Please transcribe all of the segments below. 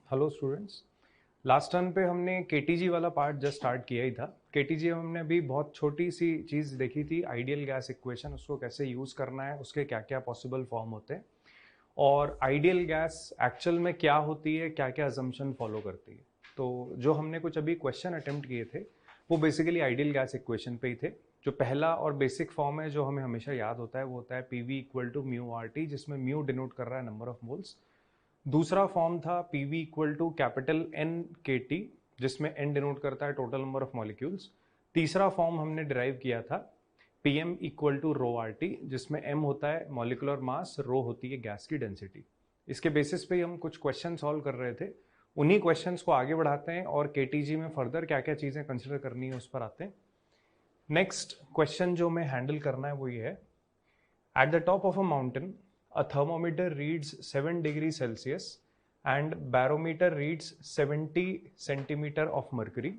Hello students. Last term पे हमने KTG वाला पार्ट जस्ट स्टार्ट किया ही था। केटीजी में हमने अभी बहुत छोटी सी चीज़ देखी थी, आइडियल गैस इक्वेशन, उसको कैसे यूज़ करना है, उसके क्या क्या पॉसिबल फॉर्म होते हैं और आइडियल गैस एक्चुअल में क्या होती है, क्या क्या अजम्पशन फॉलो करती है। तो जो हमने कुछ अभी क्वेश्चन अटेम्प्ट किए थे वो बेसिकली आइडियल गैस इक्वेशन पे ही थे। जो पहला और बेसिक फॉर्म है जो हमें हमेशा याद होता है वो होता है P V equal to mu R T, जिसमें म्यू डिनोट कर रहा है नंबर ऑफ मोल्स। दूसरा फॉर्म था P V equal to capital N K T, जिसमें एन डिनोट करता है टोटल नंबर ऑफ मॉलिक्यूल्स। तीसरा फॉर्म हमने डिराइव किया था P M equal to rho R T, जिसमें एम होता है मॉलिकुलर मास, रो होती है गैस की डेंसिटी। इसके बेसिस पे हम कुछ क्वेश्चन सॉल्व कर रहे थे। उन्हीं क्वेश्चंस को आगे बढ़ाते हैं और केटीजी में फर्दर क्या क्या चीज़ें कंसिडर करनी है उस पर आते हैं। नेक्स्ट क्वेश्चन जो हमें हैंडल करना है वो ये है, at the top of a mountain, a thermometer reads 7 degrees Celsius and barometer reads 70 centimeter of mercury.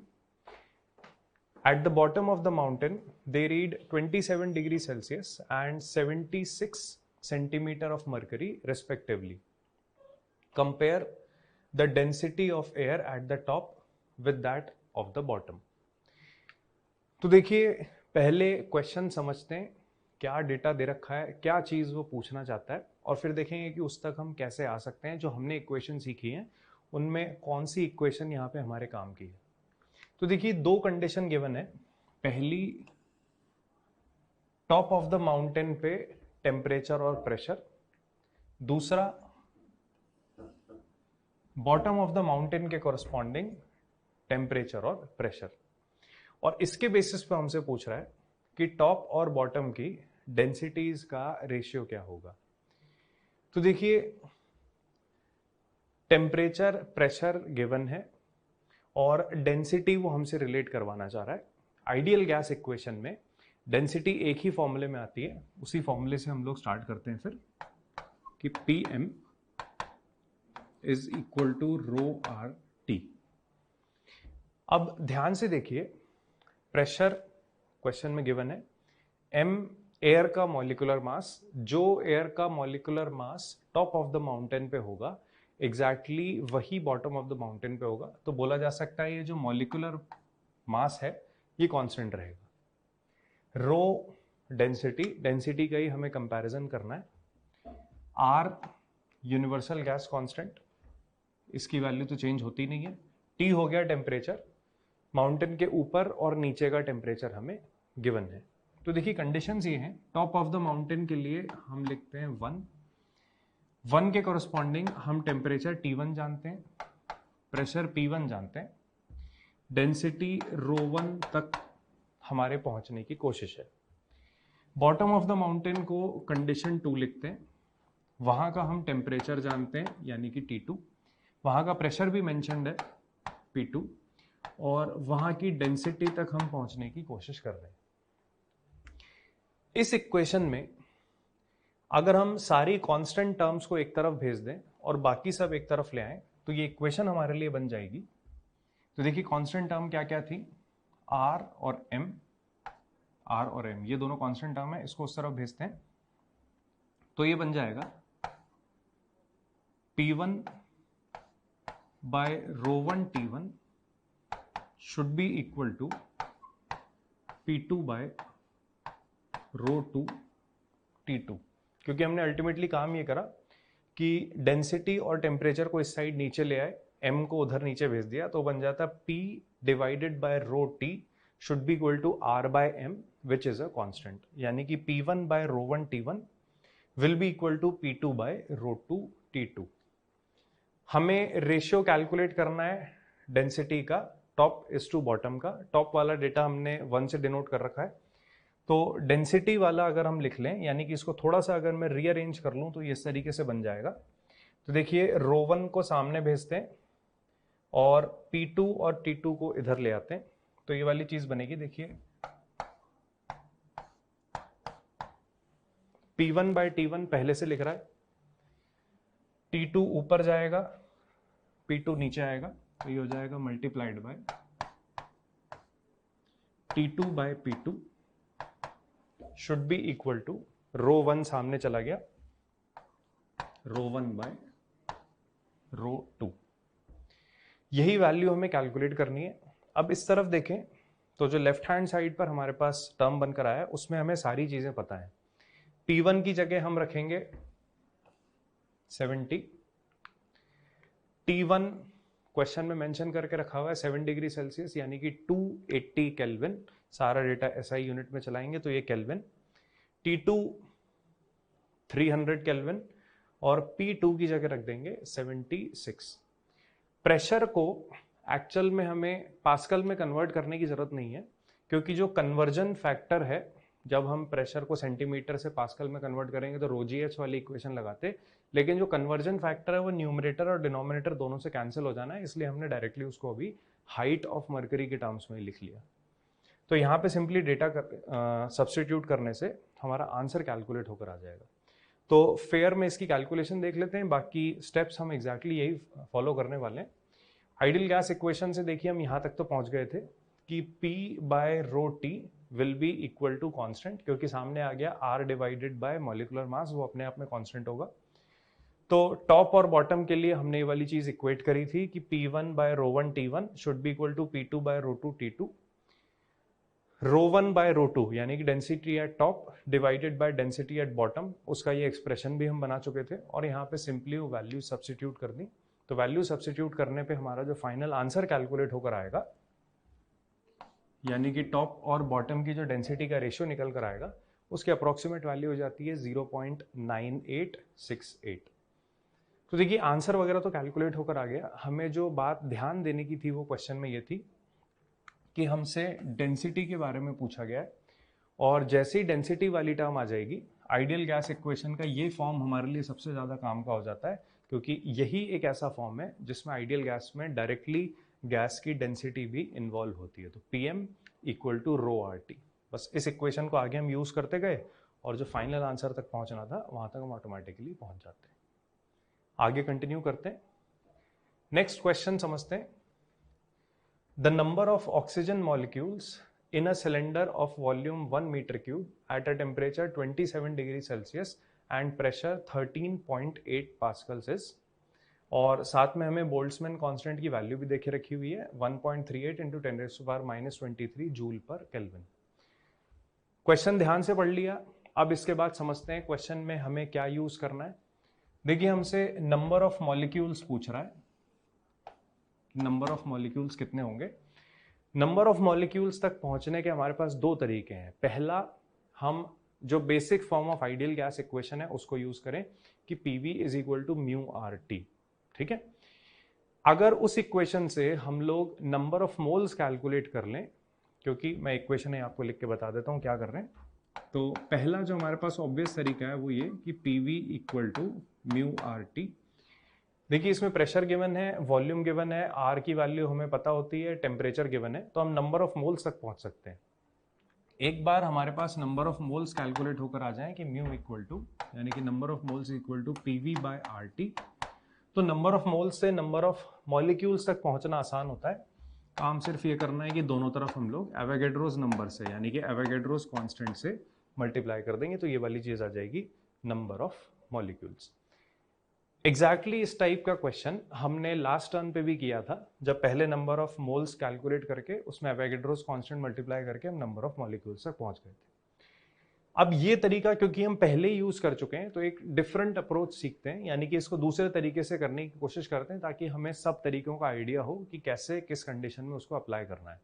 At the bottom of the mountain, they read 27 degrees Celsius and 76 centimeter of mercury respectively. Compare the density of air at the top with that of the bottom. तो देखिए पहले question समझते हैं, क्या data दे रखा है, क्या चीज़ वो पूछना चाहता है, और फिर देखेंगे कि उस तक हम कैसे आ सकते हैं। जो हमने इक्वेशन सीखी है उनमें कौन सी इक्वेशन यहाँ पे हमारे काम की है। तो देखिए दो कंडीशन गिवन है। पहली, टॉप ऑफ द माउंटेन पे टेम्परेचर और प्रेशर। दूसरा, बॉटम ऑफ द माउंटेन के कॉरस्पॉन्डिंग टेम्परेचर और प्रेशर। और इसके बेसिस पे हमसे पूछ रहा है कि टॉप और बॉटम की डेंसिटीज का रेशियो क्या होगा। तो देखिए टेम्परेचर प्रेशर गिवन है और डेंसिटी वो हमसे रिलेट करवाना चाह रहा है। आइडियल गैस इक्वेशन में डेंसिटी एक ही फॉर्मूले में आती है, उसी फॉर्मूले से हम लोग स्टार्ट करते हैं फिर कि P M is equal to rho R T. अब ध्यान से देखिए, प्रेशर क्वेश्चन में गिवन है, एम एयर का मॉलिकुलर मास, जो एयर का molecular mass top of the mountain पे होगा एग्जैक्टली वही बॉटम ऑफ द माउंटेन पे होगा। तो बोला जा सकता है ये जो मॉलिकुलर मास है ये कांस्टेंट रहेगा। रो डेंसिटी, डेंसिटी का ही हमें कंपैरिजन करना है। आर यूनिवर्सल गैस कांस्टेंट, इसकी वैल्यू तो चेंज होती नहीं है। टी हो गया टेम्परेचर, माउंटेन के ऊपर और नीचे का टेम्परेचर हमें गिवन है। तो देखिए कंडीशंस ये हैं, टॉप ऑफ द माउंटेन के लिए हम लिखते हैं 1 के कॉरस्पॉन्डिंग हम टेम्परेचर T1 जानते हैं, प्रेशर P1 जानते हैं, डेंसिटी ρ1 तक हमारे पहुंचने की कोशिश है। बॉटम ऑफ द माउंटेन को कंडीशन 2 लिखते हैं, वहां का हम टेम्परेचर जानते हैं यानी कि T2, वहां का प्रेशर भी मेंशन्ड है P2, और वहां की डेंसिटी तक हम पहुंचने की कोशिश कर रहे हैं। इस इक्वेशन में अगर हम सारी कांस्टेंट टर्म्स को एक तरफ भेज दें और बाकी सब एक तरफ ले आए तो ये इक्वेशन हमारे लिए बन जाएगी। तो देखिए कांस्टेंट टर्म क्या क्या थी, आर और एम, आर और एम ये दोनों कांस्टेंट टर्म है, इसको उस तरफ भेजते हैं तो ये बन जाएगा P1 by ρ1 T1 should be equal to P2 by ρ2 T2, क्योंकि हमने अल्टीमेटली काम ये करा कि डेंसिटी और टेम्परेचर को इस साइड नीचे ले आए, m को उधर नीचे भेज दिया, तो बन जाता P divided by ρT should be equal to R by M which is a constant, यानी कि P1 by ρ1 T1 will be equal to P2 by ρ2 T2। हमें रेशियो कैलकुलेट करना है डेंसिटी का, टॉप इज टू बॉटम का। Top वाला data हमने 1 से डिनोट कर रखा है, तो डेंसिटी वाला अगर हम लिख लें, यानी कि इसको थोड़ा सा अगर मैं रीअरेंज कर लूं तो ये इस तरीके से बन जाएगा। तो देखिए ρ1 को सामने भेजते हैं और P2 और T2 को इधर ले आते हैं, तो ये वाली चीज बनेगी। देखिए P1 बाय T1 पहले से लिख रहा है, T2 ऊपर जाएगा, P2 नीचे आएगा, तो ये हो जाएगा multiplied by T2 by P2 should be equal to ρ1 सामने चला गया, ρ1 बाय ρ2। यही वैल्यू हमें कैलकुलेट करनी है। अब इस तरफ देखें तो जो लेफ्ट हैंड साइड पर हमारे पास टर्म बनकर आया है उसमें हमें सारी चीजें पता है। P1 की जगह हम रखेंगे 70, T1 क्वेश्चन में मेंशन करके रखा हुआ है 7 डिग्री सेल्सियस यानी कि 280 केल्विन, सारा डेटा SI यूनिट में चलाएंगे तो ये केल्विन, T2 300 केल्विन और P2 की जगह रख देंगे 76। प्रेशर को एक्चुअल में हमें पास्कल में कन्वर्ट करने की जरूरत नहीं है, क्योंकि जो कन्वर्जन फैक्टर है, जब हम प्रेशर को सेंटीमीटर से पास्कल में कन्वर्ट करेंगे तो ρgh वाली इक्वेशन लगाते, लेकिन जो कन्वर्जन फैक्टर है वो न्यूमरेटर और डिनोमिनेटर दोनों से कैंसिल हो जाना है, इसलिए हमने डायरेक्टली उसको अभी हाइट ऑफ मर्करी के टर्म्स में लिख लिया। तो यहाँ पे सिंपली डेटा सब्सटीट्यूट करने से हमारा आंसर कैलकुलेट होकर आ जाएगा। तो फेयर में इसकी कैलकुलेशन देख लेते हैं, बाकी स्टेप्स हम एग्जैक्टली यही फॉलो करने वाले हैं। आइडियल गैस इक्वेशन से देखिए हम यहाँ तक तो पहुंच गए थे कि P/ρT will be equal to constant, क्योंकि सामने आ गया R divided by molecular mass, वो अपने आप में कांस्टेंट होगा। तो टॉप और बॉटम के लिए हमने ये वाली चीज इक्वेट करी थी कि P1/ρ1 T1 should be equal to P2/ρ2 T2, ρ1/ρ2 यानी कि density at top divided by density at bottom, उसका ये एक्सप्रेशन भी हम बना चुके थे और यहाँ पे सिंपली वो वैल्यू सब्स्टिट्यूट कर दी। तो वैल्यू सब्स्टिट्यूट करने पे हमारा जो फाइनल आंसर कैलकुलेट होकर आएगा, यानी कि टॉप और बॉटम की जो डेंसिटी का रेशियो निकल कर आएगा, उसकी अप्रोक्सीमेट वैल्यू हो जाती है 0.9868। तो देखिए आंसर वगैरह तो कैलकुलेट होकर आ गया। हमें जो बात ध्यान देने की थी वो क्वेश्चन में ये थी कि हमसे डेंसिटी के बारे में पूछा गया है, और जैसे ही डेंसिटी वाली टर्म आ जाएगी, आइडियल गैस इक्वेशन का ये फॉर्म हमारे लिए सबसे ज़्यादा काम का हो जाता है, क्योंकि यही एक ऐसा फॉर्म है जिसमें आइडियल गैस में डायरेक्टली गैस की डेंसिटी भी इन्वॉल्व होती है। तो Pm इक्वल टू ρRT, बस इस इक्वेशन को आगे हम यूज करते गए और जो फाइनल आंसर तक पहुंचना था वहां तक हम ऑटोमेटिकली पहुंच जाते हैं। आगे कंटिन्यू करते हैं, नेक्स्ट क्वेश्चन समझते हैं। The number of oxygen molecules in a cylinder of volume 1 meter cube at a temperature 27 degree Celsius and pressure 13.8 pascals is, और साथ में हमें बोल्ट्जमैन कांस्टेंट की वैल्यू भी देखे रखी हुई है 1.38 इंटू 10⁻⁻23 जूल पर केल्विन। क्वेश्चन ध्यान से पढ़ लिया, अब इसके बाद समझते हैं क्वेश्चन में हमें क्या यूज करना है। देखिए हमसे नंबर ऑफ मॉलिक्यूल्स पूछ रहा है, नंबर ऑफ मॉलिक्यूल्स कितने होंगे। नंबर ऑफ मॉलिक्यूल्स तक पहुंचने के हमारे पास दो तरीके हैं। पहला, हम जो basic form of ideal gas equation है उसको यूज करें कि PV is equal to μRT, ठीक है। अगर उस इक्वेशन से हम लोग नंबर ऑफ मोल्स कैलकुलेट कर लें, क्योंकि मैं इक्वेशन है आपको लिख के बता देता हूं क्या कर रहे हैं। तो पहला जो हमारे पास ऑब्वियस तरीका है वो ये कि PV इक्वल टू μRT। देखिए इसमें प्रेशर गिवन है, वॉल्यूम गिवन है, R की वैल्यू हमें पता होती है, टेम्परेचर गिवन है, तो हम नंबर ऑफ मोल्स तक पहुंच सकते हैं। एक बार हमारे पास नंबर ऑफ मोल्स कैलकुलेट होकर आ जाए कि म्यू इक्वल टू, यानी कि number of moles equal to PV/RT, तो नंबर ऑफ मोल्स से नंबर ऑफ मॉलिक्यूल्स तक पहुंचना आसान होता है। काम सिर्फ ये करना है कि दोनों तरफ हम लोग एवोगैड्रोस नंबर से, यानी कि एवोगैड्रोस कांस्टेंट से मल्टीप्लाई कर देंगे, तो ये वाली चीज आ जाएगी नंबर ऑफ मॉलिक्यूल्स। एग्जैक्टली इस टाइप का क्वेश्चन हमने लास्ट टर्न पे भी किया था, जब पहले नंबर ऑफ मोल्स कैलकुलेट करके उसमें एवोगैड्रोस कांस्टेंट मल्टीप्लाई करके हम नंबर ऑफ मॉलिक्यूल्स तक पहुंच गए थे। अब ये तरीका क्योंकि हम पहले ही यूज कर चुके हैं, तो एक डिफरेंट अप्रोच सीखते हैं, यानी कि इसको दूसरे तरीके से करने की कोशिश करते हैं, ताकि हमें सब तरीकों का आइडिया हो कि कैसे किस कंडीशन में उसको अप्लाई करना है।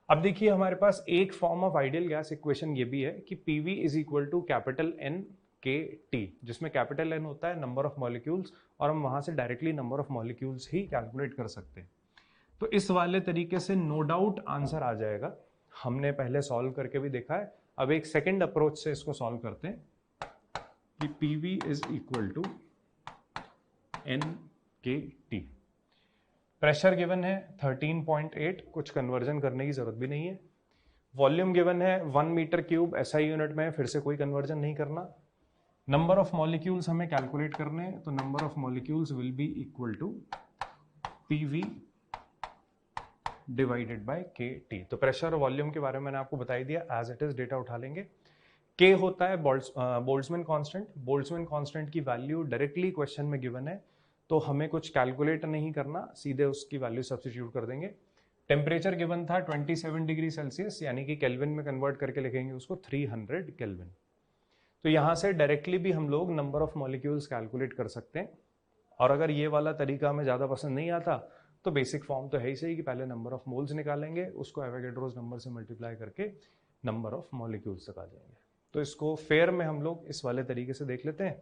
अब देखिए हमारे पास एक form of ideal gas equation ये भी है कि PV is equal to capital N KT, जिसमें कैपिटल N होता है नंबर ऑफ मॉलिक्यूल्स, और हम वहां से directly number of molecules he calculate कर सकते हैं। तो इस वाले तरीके से नो डाउट आंसर आ जाएगा, हमने पहले सॉल्व करके भी देखा है। अब एक सेकंड अप्रोच से इसको सॉल्व करते हैं कि PV is equal to NKT। Pressure given है 13.8, कुछ कन्वर्जन करने की जरूरत भी नहीं है। वॉल्यूम गिवन है 1 मीटर क्यूब SI यूनिट में, फिर से कोई कन्वर्जन नहीं करना। नंबर ऑफ मॉलिक्यूल्स हमें कैलकुलेट करने हैं, तो number of molecules will be equal to PV divided by KT। तो प्रेशर और वॉल्यूम के बारे में मैंने आपको बता दिया, एज इट इज डेटा उठा लेंगे। K होता है बोल्ट्जमैन कांस्टेंट, बोल्ट्जमैन कांस्टेंट की वैल्यू डायरेक्टली क्वेश्चन में गिवन है तो हमें कुछ कैलकुलेट नहीं करना, सीधे उसकी वैल्यू सब्स्टिट्यूट कर देंगे। टेम्परेचर गिवन था 27 डिग्री सेल्सियस, यानी कि केल्विन में कन्वर्ट करके लिखेंगे उसको 300 केल्विन। तो यहाँ से डायरेक्टली भी हम लोग नंबर ऑफ मॉलिक्यूल्स कैलकुलेट कर सकते हैं। और अगर ये वाला तरीका हमें ज़्यादा पसंद नहीं आता तो बेसिक फॉर्म तो है ही सही कि पहले नंबर ऑफ मोल्स निकालेंगे, उसको एवोगैड्रोस नंबर से मल्टीप्लाई करके नंबर ऑफ मॉलिक्यूल्स तक आ जाएंगे। तो इसको फेयर में हम लोग इस वाले तरीके से देख लेते हैं।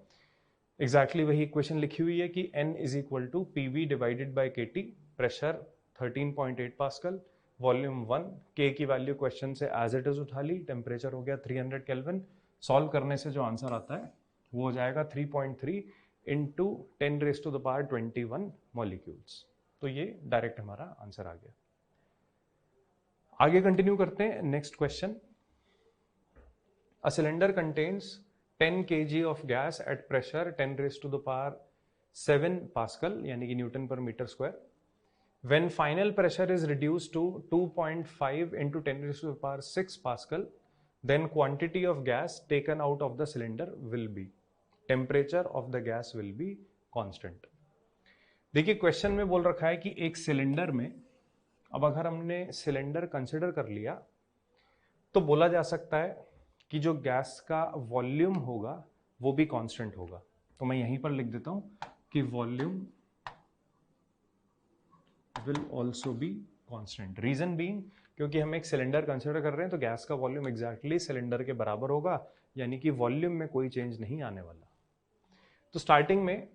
एग्जैक्टली वही इक्वेशन लिखी हुई है कि N is equal to PV divided by KT, pressure 13.8 pascal, volume 1, K की वैल्यू क्वेश्चन से एज इट इज उठा ली, टेम्परेचर हो गया 300 केल्विन। सॉल्व करने से जो आंसर आता है वो हो जाएगा 3.3 इंटू 10⁻21 मॉलिक्यूल्स। तो ये डायरेक्ट हमारा आंसर आ गया। आगे कंटिन्यू करते हैं। Next question, a cylinder contains 10 kg of gas at pressure 10⁻7 pascal, यानी कि newton per metre square. When final pressure is reduced to 2.5 into 10⁻6 Pascal, then quantity of gas taken out of the cylinder will be, temperature of the gas will be constant। देखिए question में बोल रखा है कि एक cylinder में, अब अगर हमने सिलेंडर कंसिडर कर लिया तो बोला जा सकता है कि जो गैस का वॉल्यूम होगा वो भी कांस्टेंट होगा। तो मैं यहीं पर लिख देता हूं कि volume will also be constant। Reason being क्योंकि हम एक सिलेंडर कंसिडर कर रहे हैं तो गैस का वॉल्यूम एग्जैक्टली सिलेंडर के बराबर होगा, यानी कि वॉल्यूम में कोई चेंज नहीं आने वाला। तो स्टार्टिंग में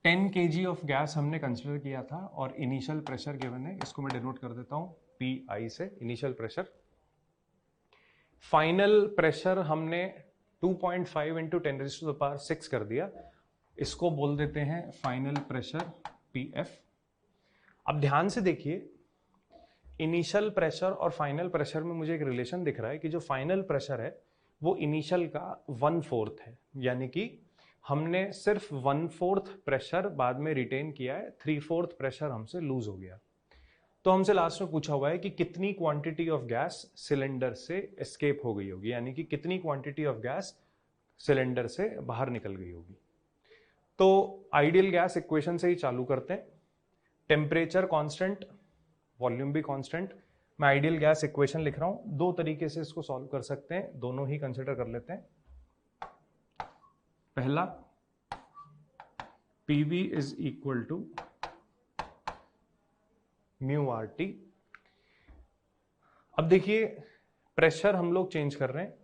10 kg ऑफ गैस हमने कंसिडर किया था और इनिशियल प्रेशर गिवन है, इसको मैं डिनोट कर देता हूं PI से, इनिशियल प्रेशर। फाइनल प्रेशर हमने 2.5 इंटू 10⁻6 कर दिया, इसको बोल देते हैं फाइनल प्रेशर PF। अब ध्यान से देखिए, इनिशियल प्रेशर और फाइनल प्रेशर में मुझे एक रिलेशन दिख रहा है कि जो फाइनल प्रेशर है वो इनिशियल का 1/4 है, यानी कि हमने सिर्फ 1/4 प्रेशर बाद में रिटेन किया है, 3/4 प्रेशर हमसे लूज हो गया। तो हमसे लास्ट में पूछा हुआ है कि कितनी क्वांटिटी ऑफ गैस सिलेंडर से एस्केप हो गई होगी, यानी कि कितनी क्वांटिटी ऑफ गैस सिलेंडर से बाहर निकल गई होगी। तो आइडियल गैस इक्वेशन से ही चालू करते हैं। टेम्परेचर कांस्टेंट, वॉल्यूम भी कांस्टेंट। मैं आइडियल गैस इक्वेशन लिख रहा हूं, दो तरीके से इसको सॉल्व कर सकते हैं, दोनों ही कंसिडर कर लेते हैं। पहला, PV is equal to mu RT। अब देखिए प्रेशर हम लोग चेंज कर रहे हैं,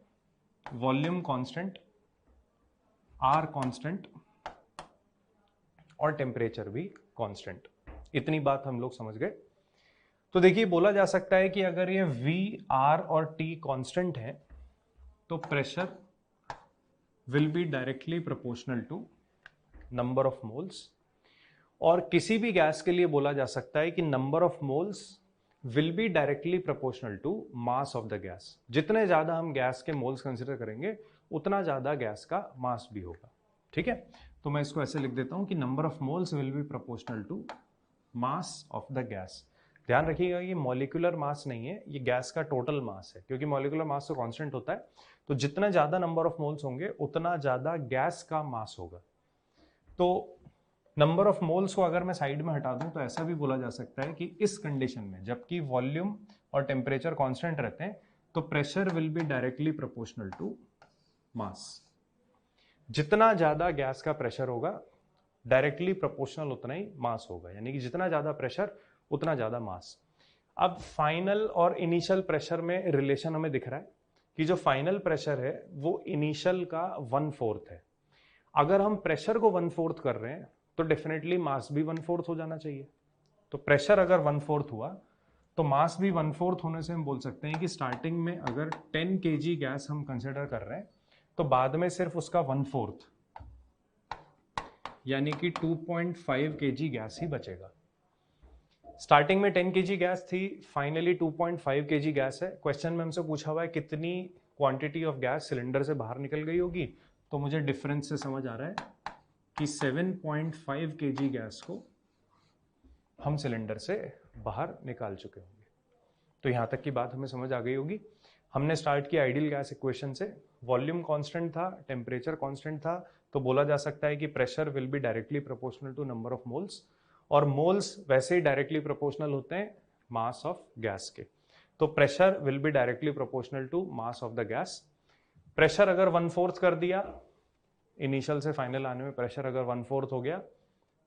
वॉल्यूम कांस्टेंट, R कांस्टेंट और टेम्परेचर भी कांस्टेंट। इतनी बात हम लोग समझ गए। तो देखिए बोला जा सकता है कि अगर ये V, R और T कांस्टेंट है तो pressure will be directly proportional to number of moles. और किसी भी गैस के लिए बोला जा सकता है कि number of moles will be directly proportional to mass of the gas. जितने ज्यादा हम गैस के मोल्स कंसिडर करेंगे उतना ज्यादा गैस का मास भी होगा। ठीक है, तो मैं इसको ऐसे लिख देता हूं कि number of moles will be proportional to mass of the gas. ध्यान रखिएगा ये मॉलिक्यूलर मास नहीं है, ये गैस का टोटल मास है, क्योंकि मॉलिक्यूलर मास तो कांस्टेंट होता है। तो जितना ज्यादा नंबर ऑफ मोल्स होंगे उतना ज्यादा गैस का मास होगा। तो नंबर ऑफ मोल्स को अगर मैं साइड में हटा दूं तो ऐसा भी बोला जा सकता है कि इस कंडीशन में जबकि वॉल्यूम और टेम्परेचर कांस्टेंट रहते हैं तो pressure will be directly proportional to mass. जितना ज्यादा गैस का प्रेशर होगा डायरेक्टली प्रोपोर्शनल उतना ही मास होगा, यानी कि जितना ज्यादा प्रेशर उतना ज्यादा मास। अब फाइनल और इनिशियल प्रेशर में रिलेशन हमें दिख रहा है कि जो फाइनल प्रेशर है वो इनिशियल का 1/4 है। अगर हम प्रेशर को 1/4 कर रहे हैं तो डेफिनेटली मास भी 1/4 हो जाना चाहिए। तो प्रेशर अगर 1/4 हुआ तो मास भी 1/4 होने से हम बोल सकते हैं कि स्टार्टिंग में अगर 10 kg गैस हम कंसिडर कर रहे हैं तो बाद में सिर्फ उसका 1/4 यानी कि 2.5 kg गैस ही बचेगा। स्टार्टिंग में 10 kg गैस थी, फाइनली 2.5 kg गैस है। क्वेश्चन में हमसे पूछा हुआ है कितनी क्वांटिटी ऑफ गैस सिलेंडर से बाहर निकल गई होगी, तो मुझे डिफरेंस से समझ आ रहा है कि 7.5 kg गैस को हम सिलेंडर से बाहर निकाल चुके होंगे। तो यहां तक की बात हमें समझ आ गई होगी। हमने स्टार्ट किया आइडियल गैस इक्वेशन से, वॉल्यूम कांस्टेंट था, टेम्परेचर कांस्टेंट था, तो बोला जा सकता है कि pressure will be directly proportional to number of moles, और मोल्स वैसे ही डायरेक्टली प्रोपोर्शनल होते हैं मास ऑफ गैस के, तो pressure will be directly proportional to mass of the gas. Pressure अगर 1/4 कर दिया, इनिशियल से फाइनल आने में प्रेशर अगर 1/4 हो गया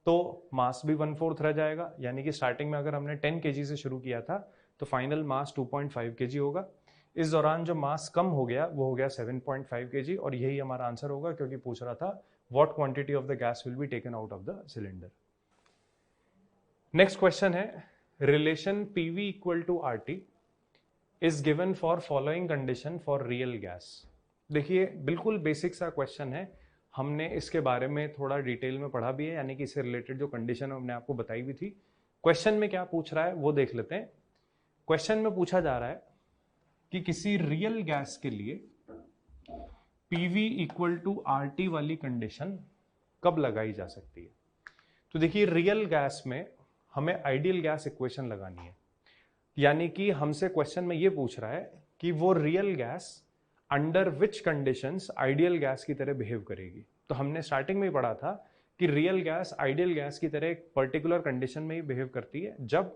तो मास भी 1/4 रह जाएगा, यानी कि स्टार्टिंग में अगर हमने 10 kg से शुरू किया था तो फाइनल मास 2.5 kg होगा। इस दौरान जो मास कम हो गया वो हो गया 7.5 kg, और यही हमारा आंसर होगा क्योंकि पूछ रहा था what quantity of the gas will be taken out of the cylinder. Next question है, relation PV equal to RT is given for following condition for real gas. देखिए बिल्कुल बेसिक सा क्वेश्चन है, हमने इसके बारे में थोड़ा डिटेल में पढ़ा भी है, यानी कि इससे रिलेटेड जो कंडीशन हमने आपको बताई भी थी। क्वेश्चन में क्या पूछ रहा है वो देख लेते हैं। क्वेश्चन में पूछा जा रहा है कि किसी रियल गैस के लिए पीवी इक्वल टू आरटी वाली कंडीशन कब लगाई जा सकती है। तो देखिए रियल गैस में हमें आइडियल गैस इक्वेशन लगानी है, यानी कि हमसे क्वेश्चन में ये पूछ रहा है कि वो real gas under which conditions ideal gas की तरह बिहेव करेगी। तो हमने स्टार्टिंग में ही पढ़ा था कि रियल गैस आइडियल गैस की तरह एक पर्टिकुलर कंडीशन में ही बिहेव करती है जब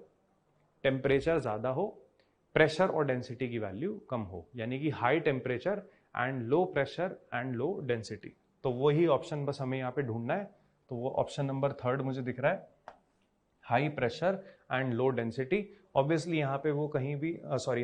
टेम्परेचर ज्यादा हो, प्रेशर और डेंसिटी की वैल्यू कम हो, यानी कि high temperature and low pressure and low density. तो वही ऑप्शन बस हमें यहाँ पे ढूंढना है, तो वो ऑप्शन नंबर 3 मुझे दिख रहा है, high pressure and low density. Obviously यहाँ पे वो कहीं भी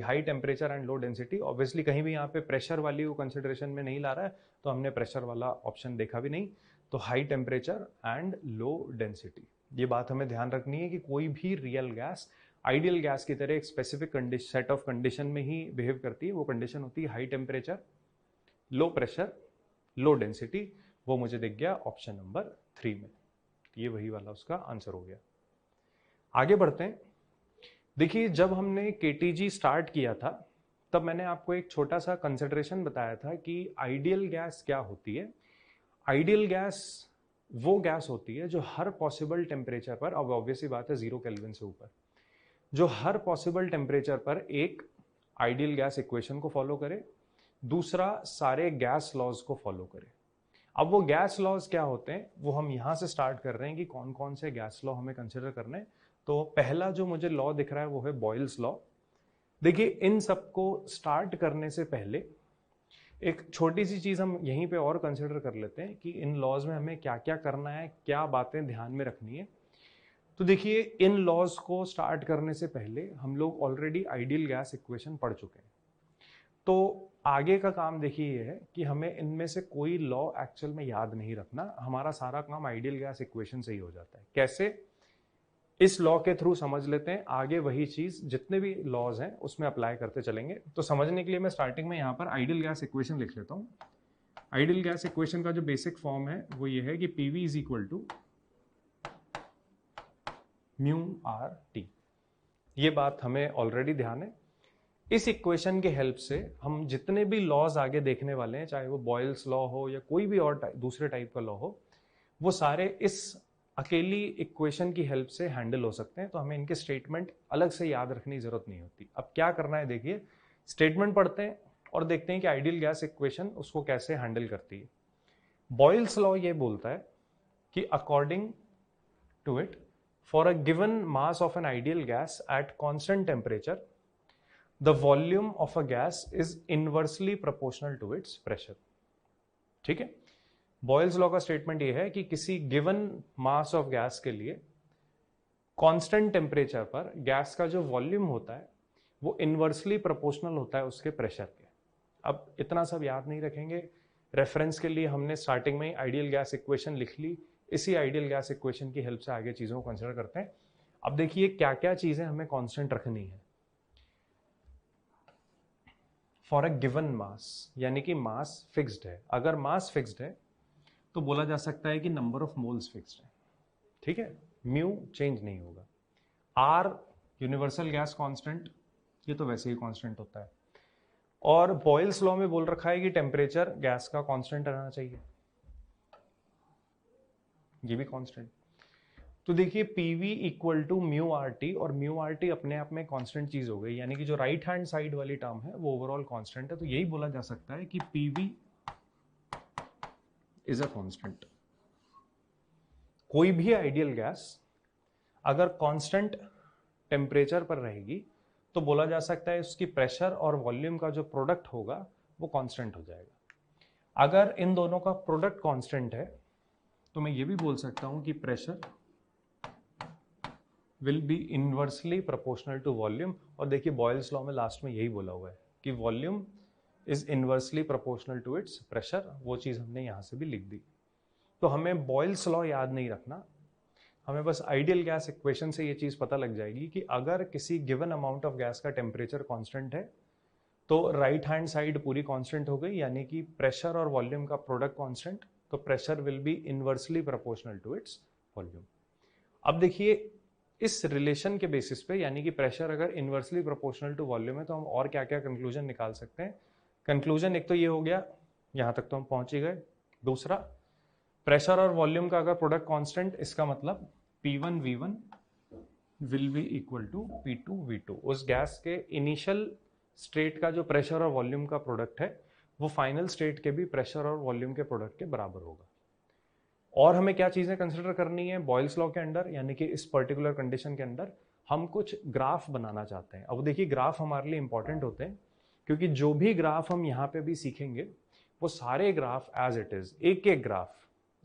high temperature and low density, obviously कहीं भी यहाँ पे प्रेशर वाली वो कंसिडरेशन में नहीं ला रहा है, तो हमने प्रेशर वाला ऑप्शन देखा भी नहीं। तो high temperature and low density, ये बात हमें ध्यान रखनी है कि कोई भी रियल गैस आइडियल गैस की तरह एक स्पेसिफिक सेट ऑफ कंडीशन में ही बिहेव करती है। वो कंडीशन होती है high temperature, low pressure, low density. वो मुझे दिख गया ऑप्शन नंबर 3 में, ये वही वाला उसका आंसर हो गया। आगे बढ़ते हैं। देखिए जब हमने केटीजी स्टार्ट किया था तब मैंने आपको एक छोटा सा कंसिडरेशन बताया था कि आइडियल गैस क्या होती है। आइडियल गैस वो गैस होती है जो हर पॉसिबल टेम्परेचर पर, अब ऑब्वियसली बात है 0 केल्विन से ऊपर, जो हर पॉसिबल टेम्परेचर पर एक आइडियल गैस इक्वेशन को फॉलो करे, दूसरा सारे गैस लॉज को फॉलो करे। अब वो गैस लॉज क्या होते हैं वो हम यहां से स्टार्ट कर रहे हैं कि कौन कौन से गैस लॉ हमें कंसिडर करने हैं। तो पहला जो मुझे लॉ दिख रहा है वो है बॉयल्स लॉ। देखिए इन सबको स्टार्ट करने से पहले एक छोटी सी चीज हम यहीं पे और कंसिडर कर लेते हैं कि इन लॉज में हमें क्या क्या करना है, क्या बातें ध्यान में रखनी है। तो देखिए इन लॉज को स्टार्ट करने से पहले हम लोग ऑलरेडी आइडियल गैस इक्वेशन पढ़ चुके हैं, तो आगे का काम देखिए ये है कि हमें इनमें से कोई लॉ एक्चुअल में याद नहीं रखना, हमारा सारा काम आइडियल गैस इक्वेशन से ही हो जाता है। कैसे, इस लॉ के थ्रू समझ लेते हैं, आगे वही चीज जितने भी लॉज हैं उसमें अप्लाई करते चलेंगे। तो समझने के लिए मैं स्टार्टिंग में यहाँ पर आइडियल गैस इक्वेशन लिख लेता हूँ। आइडियल गैस इक्वेशन का जो बेसिक फॉर्म है वो ये है कि PV is equal to mu R T. ये बात हमें ऑलरेडी ध्यान है। इस इक्वेशन के हेल्प से हम जितने भी लॉज आगे देखने वाले हैं, चाहे वो बॉयल्स लॉ हो या कोई भी और दूसरे टाइप का लॉ हो, वो सारे इस अकेली इक्वेशन की हेल्प से हैंडल हो सकते हैं। तो हमें इनके स्टेटमेंट अलग से याद रखने की जरूरत नहीं होती। अब क्या करना है देखिए, स्टेटमेंट पढ़ते हैं और देखते हैं कि आइडियल गैस इक्वेशन उसको कैसे हैंडल करती है। बॉयल्स लॉ ये बोलता है कि according to it, for a given mass of an ideal gas at constant temperature, the volume of a gas is inversely proportional to its pressure। ठीक है, बॉयल्स लॉ का स्टेटमेंट ये है कि किसी गिवन मास ऑफ गैस के लिए constant temperature पर गैस का जो वॉल्यूम होता है वो इनवर्सली प्रोपोर्शनल होता है उसके प्रेशर के। अब इतना सब याद नहीं रखेंगे, रेफरेंस के लिए हमने स्टार्टिंग में आइडियल गैस इक्वेशन लिख ली, इसी आइडियल गैस इक्वेशन की हेल्प से आगे चीजों को कंसिडर करते हैं। अब देखिए क्या क्या चीजें हमें कांस्टेंट रखनी है फॉर अ गिवन मास, यानी कि मास फिक्स्ड है। अगर मास फिक्स्ड है तो बोला जा सकता है कि नंबर ऑफ मोल्स फिक्स्ड है। ठीक है, म्यू चेंज नहीं होगा। आर यूनिवर्सल गैस कांस्टेंट, ये तो वैसे ही कांस्टेंट होता है। और बॉयल्स लॉ में बोल रखा है कि टेम्परेचर गैस का कांस्टेंट रहना चाहिए, ये भी कांस्टेंट। तो देखिए PV equal to mu R T, और म्यू आर टी अपने आप में कांस्टेंट चीज हो गई, यानी कि जो राइट हैंड साइड वाली टर्म है वो ओवरऑल कांस्टेंट है। तो यही बोला जा सकता है कि पीवी इज अ कांस्टेंट। कोई भी आइडियल गैस अगर कांस्टेंट टेम्परेचर पर रहेगी तो बोला जा सकता है उसकी प्रेशर और वॉल्यूम का जो प्रोडक्ट होगा वो कांस्टेंट हो जाएगा। अगर इन दोनों का प्रोडक्ट कांस्टेंट है तो मैं ये भी बोल सकता हूं कि pressure will be inversely proportional to volume. और देखिए बॉयल्स लॉ में लास्ट में यही बोला हुआ है कि volume is inversely proportional to its pressure. वो चीज हमने यहां से भी लिख दी। तो हमें बॉयल्स लॉ याद नहीं रखना, हमें बस आइडियल गैस इक्वेशन से ये चीज पता लग जाएगी कि अगर किसी गिवन अमाउंट ऑफ गैस का टेम्परेचर कांस्टेंट है तो राइट हैंड साइड पूरी कांस्टेंट हो गई, यानी कि प्रेशर और वॉल्यूम का प्रोडक्ट कांस्टेंट, तो pressure will be inversely proportional to its volume. अब देखिए इस रिलेशन के बेसिस पे, यानी कि प्रेशर अगर इनवर्सली प्रोपोर्शनल टू वॉल्यूम है तो हम और क्या क्या कंक्लूजन निकाल सकते हैं। कंक्लूजन एक तो ये हो गया, यहां तक तो हम पहुंच ही गए। दूसरा, प्रेशर और वॉल्यूम का अगर प्रोडक्ट कांस्टेंट, इसका मतलब P1 V1 will be equal to P2 V2। उस गैस के इनिशियल स्टेट का जो प्रेशर और वॉल्यूम का प्रोडक्ट है वो फाइनल स्टेट के भी प्रेशर और वॉल्यूम के प्रोडक्ट के बराबर होगा। और हमें क्या चीजें कंसिडर करनी है बॉयल्स लॉ के अंडर, यानी कि इस पर्टिकुलर कंडीशन के अंदर हम कुछ ग्राफ बनाना चाहते हैं। अब देखिए ग्राफ हमारे लिए इंपॉर्टेंट होते हैं क्योंकि जो भी ग्राफ हम यहाँ पे भी सीखेंगे वो सारे ग्राफ एज इट इज, एक एक ग्राफ,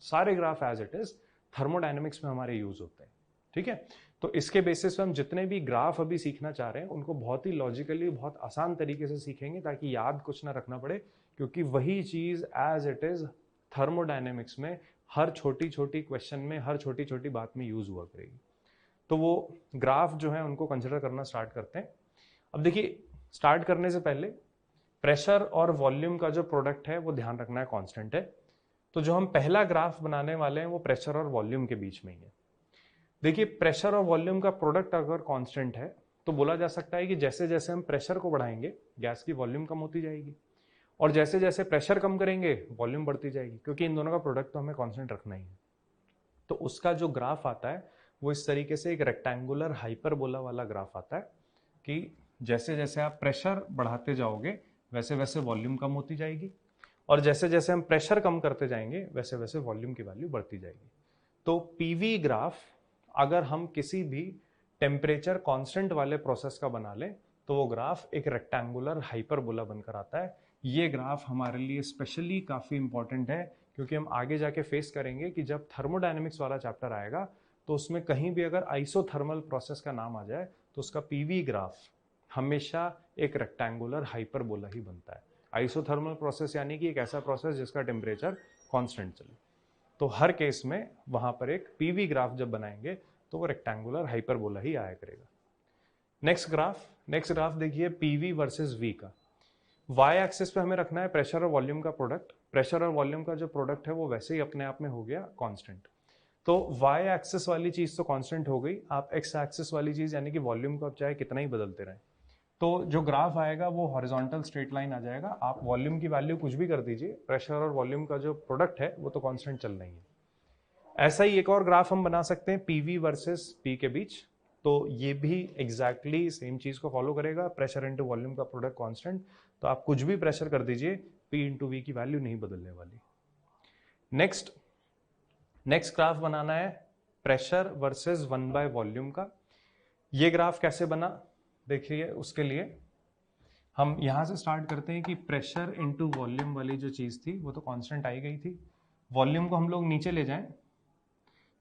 सारे graph as it is thermodynamics में हमारे यूज होते हैं। ठीक है, तो इसके बेसिस पे हम जितने भी ग्राफ अभी सीखना चाह रहे हैं उनको बहुत ही लॉजिकली, बहुत आसान तरीके से सीखेंगे ताकि याद कुछ ना रखना पड़े, क्योंकि वही चीज एज इट इज थर्मोडायनेमिक्स में हर छोटी छोटी क्वेश्चन में, हर छोटी छोटी बात में यूज हुआ करेगी। तो वो ग्राफ जो है उनको कंसिडर करना स्टार्ट करते हैं। अब देखिए स्टार्ट करने से पहले प्रेशर और वॉल्यूम का जो प्रोडक्ट है वो ध्यान रखना है कांस्टेंट है। तो जो हम पहला ग्राफ बनाने वाले हैं वो प्रेशर और वॉल्यूम के बीच में ही है। देखिए प्रेशर और वॉल्यूम का प्रोडक्ट अगर कांस्टेंट है तो बोला जा सकता है कि जैसे जैसे हम प्रेशर को बढ़ाएंगे गैस की वॉल्यूम कम होती जाएगी, और जैसे जैसे प्रेशर कम करेंगे वॉल्यूम बढ़ती जाएगी, क्योंकि इन दोनों का प्रोडक्ट तो हमें कांस्टेंट रखना ही है। तो उसका जो ग्राफ आता है वो इस तरीके से एक रेक्टेंगुलर हाइपरबोला वाला ग्राफ आता है कि जैसे जैसे आप प्रेशर बढ़ाते जाओगे वैसे वैसे वॉल्यूम कम होती जाएगी, और जैसे जैसे हम प्रेशर कम करते जाएंगे वैसे वैसे वॉल्यूम की वैल्यू बढ़ती जाएगी। तो पीवी ग्राफ अगर हम किसी भी टेम्परेचर कांस्टेंट वाले प्रोसेस का बना लें तो वो ग्राफ एक रेक्टेंगुलर हाइपरबोला बनकर आता है। ये ग्राफ हमारे लिए स्पेशली काफी इंपॉर्टेंट है क्योंकि हम आगे जाके फेस करेंगे कि जब थर्मोडायनेमिक्स वाला चैप्टर आएगा तो उसमें कहीं भी अगर आइसोथर्मल प्रोसेस का नाम आ जाए तो उसका पीवी ग्राफ हमेशा एक रेक्टेंगुलर हाइपरबोला ही बनता है। आइसोथर्मल प्रोसेस यानी कि एक ऐसा प्रोसेस जिसका टेम्परेचर कांस्टेंट चले, तो हर केस में वहां पर एक पीवी ग्राफ जब बनाएंगे तो वो रेक्टेंगुलर हाइपरबोला ही आया करेगा। नेक्स्ट ग्राफ देखिए पीवी वर्सेस वी का। वाई एक्सिस पे हमें रखना है प्रेशर और वॉल्यूम का प्रोडक्ट। प्रेशर और वॉल्यूम का जो प्रोडक्ट है वो वैसे ही अपने आप में हो गया कांस्टेंट। तो वाई एक्सिस वाली चीज तो कांस्टेंट हो गई, आप एक्स एक्सिस वाली चीज यानी कि वॉल्यूम को आप चाहे कितना ही बदलते रहें तो जो ग्राफ आएगा वो हॉरिजॉन्टल स्ट्रेट लाइन आ जाएगा। आप वॉल्यूम की वैल्यू कुछ भी कर दीजिए, प्रेशर और वॉल्यूम का जो प्रोडक्ट है वो तो कांस्टेंट चल रही है। ऐसा ही एक और ग्राफ हम बना सकते हैं पीवी वर्सेस पी के बीच, तो ये भी एग्जैक्टली सेम चीज को फॉलो करेगा, प्रेशर इंटू वॉल्यूम का प्रोडक्ट कांस्टेंट, तो आप कुछ भी प्रेशर कर दीजिए पी इंटू वी की वैल्यू नहीं बदलने वाली। नेक्स्ट ग्राफ बनाना है प्रेशर वर्सेस 1/, वॉल्यूम का। ये ग्राफ कैसे बना देखिए, उसके लिए हम यहां से स्टार्ट करते हैं कि प्रेशर इंटू वॉल्यूम वाली जो चीज थी वो तो कांस्टेंट आई गई थी। वॉल्यूम को हम लोग नीचे ले जाएं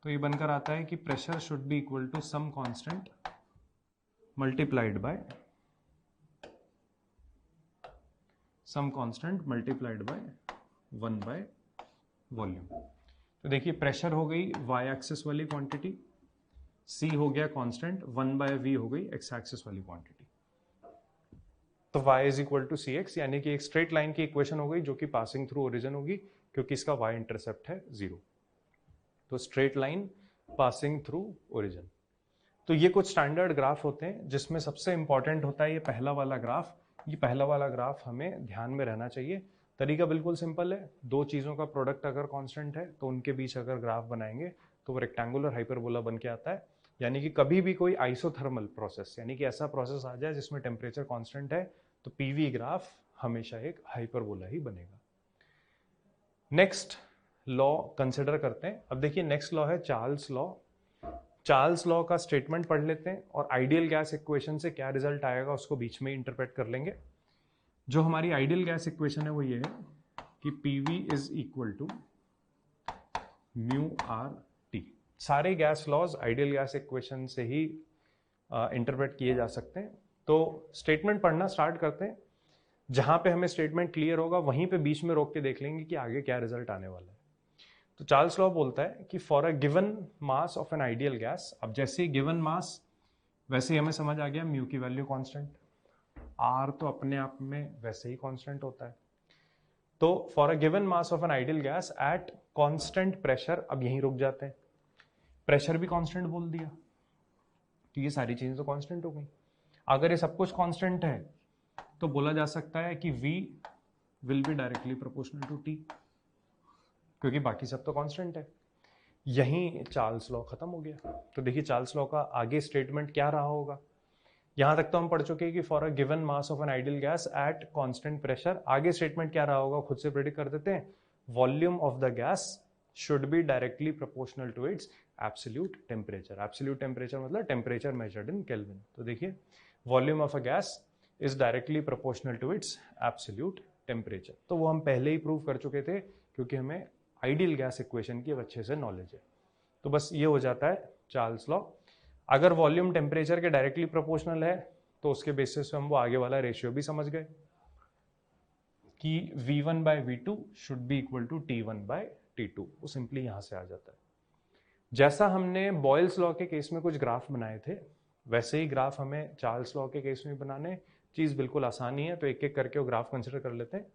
तो ये बनकर आता है कि pressure should be equal to some constant multiplied by some constant multiplied by 1/, volume. तो देखिए प्रेशर हो गई वाई एक्सिस वाली क्वांटिटी, सी हो गया कांस्टेंट, 1/v हो गई एक्स एक्सिस वाली क्वांटिटी। तो y is equal to C X, यानी कि एक स्ट्रेट लाइन की इक्वेशन हो गई जो कि पासिंग थ्रू ओरिजिन होगी क्योंकि इसका y इंटरसेप्ट है 0। तो straight line passing through origin. तो ये कुछ स्टैंडर्ड ग्राफ होते हैं जिसमें सबसे इंपॉर्टेंट होता है ये पहला वाला ग्राफ। ये पहला वाला ग्राफ हमें ध्यान में रहना चाहिए। तरीका बिल्कुल सिंपल है, दो चीजों का प्रोडक्ट अगर कांस्टेंट है तो उनके बीच अगर ग्राफ बनाएंगे तो वो रेक्टेंगुलर हाइपरबोला बन के आता है। यानी कि कभी भी कोई आइसोथर्मल प्रोसेस, यानी कि ऐसा प्रोसेस आ जाए जिसमें टेम्परेचर कांस्टेंट है तो पीवी ग्राफ हमेशा एक हाइपरबोला ही बनेगा। नेक्स्ट लॉ कंसिडर करते हैं। अब देखिए नेक्स्ट लॉ है चार्ल्स लॉ। चार्ल्स लॉ का स्टेटमेंट पढ़ लेते हैं और आइडियल गैस इक्वेशन से क्या रिजल्ट आएगा उसको बीच में इंटरप्रेट कर लेंगे। जो हमारी आइडियल गैस इक्वेशन है वो ये है कि PV is equal to mu R T. सारे gas laws ideal gas equation से ही इंटरप्रेट किए जा सकते हैं। तो स्टेटमेंट पढ़ना स्टार्ट करते हैं। जहां पे हमें स्टेटमेंट क्लियर होगा वहीं पे बीच में रोक के देख लेंगे कि आगे क्या रिजल्ट आने वाला है। तो चार्ल्स लॉ बोलता है कि for a given mass of an ideal gas, अब जैसे ही गिवन मास वैसे ही हमें समझ आ गया म्यू की वैल्यू कांस्टेंट, आर तो अपने आप में वैसे ही कांस्टेंट होता है। तो for a given mass of an ideal gas at constant pressure, अब यहीं रुक जाते हैं, प्रेशर भी कांस्टेंट बोल दिया तो ये सारी चीजें तो कांस्टेंट हो गई। अगर ये सब कुछ कांस्टेंट है तो बोला जा सकता है कि V will be directly proportional to T, क्योंकि बाकी सब तो कांस्टेंट है। यहीं चार्ल्स लॉ खत्म हो गया। तो देखिए चार्ल्स लॉ का आगे स्टेटमेंट क्या रहा होगा। यहां तक तो हम पढ़ चुके हैं कि for a given mass of an ideal gas at constant pressure, आगे स्टेटमेंट क्या रहा होगा खुद से प्रेडिक्ट कर देते हैं। Volume of the gas should be directly proportional to its absolute temperature. Absolute temperature मतलब टेम्परेचर मेजर्ड इन केल्विन। तो देखिए volume of a gas is directly proportional to its absolute temperature. तो वो हम पहले ही प्रूव कर चुके थे क्योंकि हमें आइडियल गैस इक्वेशन की अच्छे से नॉलेज है। तो बस ये हो जाता है चार्ल्स लॉ। अगर वॉल्यूम टेम्परेचर के डायरेक्टली प्रोपोर्शनल है तो उसके बेसिस पे हम वो आगे वाला रेशियो भी समझ गए कि V1 by V2 should be equal to T1 by T2। वो सिंपली यहां से आ जाता है। जैसा हमने बॉयल्स लॉ के केस में कुछ ग्राफ बनाए थे वैसे ही ग्राफ हमें चार्ल्स लॉ के केस में बनाने। चीज बिल्कुल आसान ही है, तो एक एक करके वो ग्राफ कंसिडर कर लेते हैं।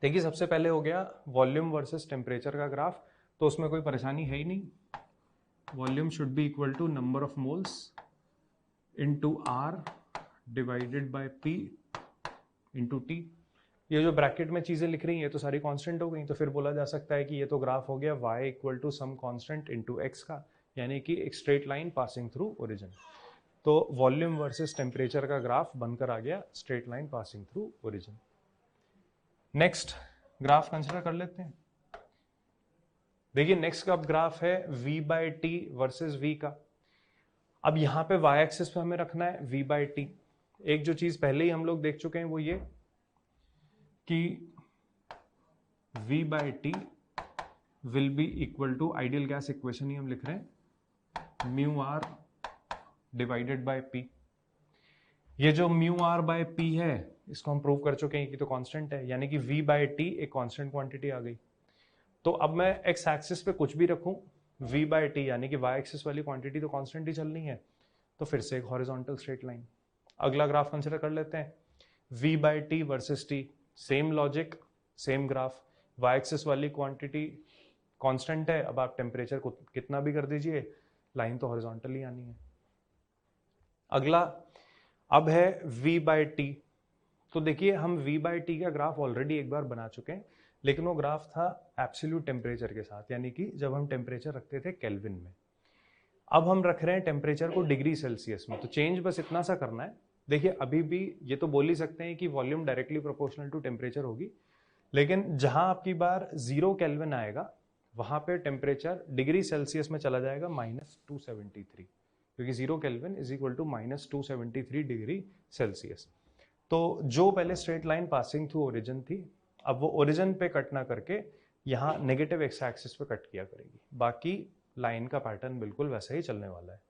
देखिए सबसे पहले हो गया वॉल्यूम वर्सेस टेम्परेचर का ग्राफ, तो उसमें कोई परेशानी है ही नहीं। Volume should be equal to number of moles into R divided by P into T. ये जो ब्रैकेट में चीजें लिख रही हैं तो सारी कांस्टेंट हो गई। तो फिर बोला जा सकता है कि ये तो ग्राफ हो गया y equal to some constant into x का, यानी कि एक straight line passing through origin. तो वॉल्यूम वर्सेस टेम्परेचर का ग्राफ बनकर आ गया straight line passing through origin. Next graph consider कर लेते हैं। देखिए नेक्स्ट का ग्राफ है v by T versus v का। अब यहां पे y एक्सिस पे हमें रखना है v बाई टी। एक जो चीज पहले ही हम लोग देख चुके हैं वो ये कि v by T will be equal to ideal gas equation ही हम लिख रहे हैं mu R divided by P. ये जो म्यू आर बाय पी है इसको हम प्रूव कर चुके हैं कि तो कांस्टेंट है, यानी कि v बाय टी एक कांस्टेंट क्वांटिटी आ गई। तो अब मैं x एक्सिस पे कुछ भी रखूं v बाय टी, यानी कि y एक्सिस वाली क्वांटिटी तो कांस्टेंट ही चलनी है। तो फिर से एक हॉरिजॉन्टल स्ट्रेट लाइन। अगला ग्राफ कंसिडर कर लेते हैं v by T versus t। Same logic same graph, y axis वाली क्वांटिटी कांस्टेंट है। अब आप टेम्परेचर को कितना भी कर दीजिए लाइन तो हॉरिजॉन्टल ही आनी है। अगला अब है v बाय टी। तो देखिए हम v बाय टी का ग्राफ ऑलरेडी एक बार बना चुके हैं, लेकिन वो ग्राफ था एब्सोल्यूट टेम्परेचर के साथ, यानी कि जब हम टेम्परेचर रखते थे केल्विन में। अब हम रख रहे हैं टेम्परेचर को डिग्री सेल्सियस में। तो चेंज बस इतना सा करना है। देखिए अभी भी ये तो बोल ही सकते हैं कि volume directly proportional to temperature होगी, लेकिन जहां आपकी बार 0 केल्विन आएगा वहां पे टेम्परेचर डिग्री सेल्सियस में चला जाएगा -273, क्योंकि 0 Kelvin is equal to -273 degree Celsius. तो जो पहले straight line passing through origin थी, अब वो ओरिजिन पे कट ना करके यहाँ नेगेटिव एक्स एक्सिस पे कट किया करेगी। बाकी लाइन का पैटर्न बिल्कुल वैसा ही चलने वाला है।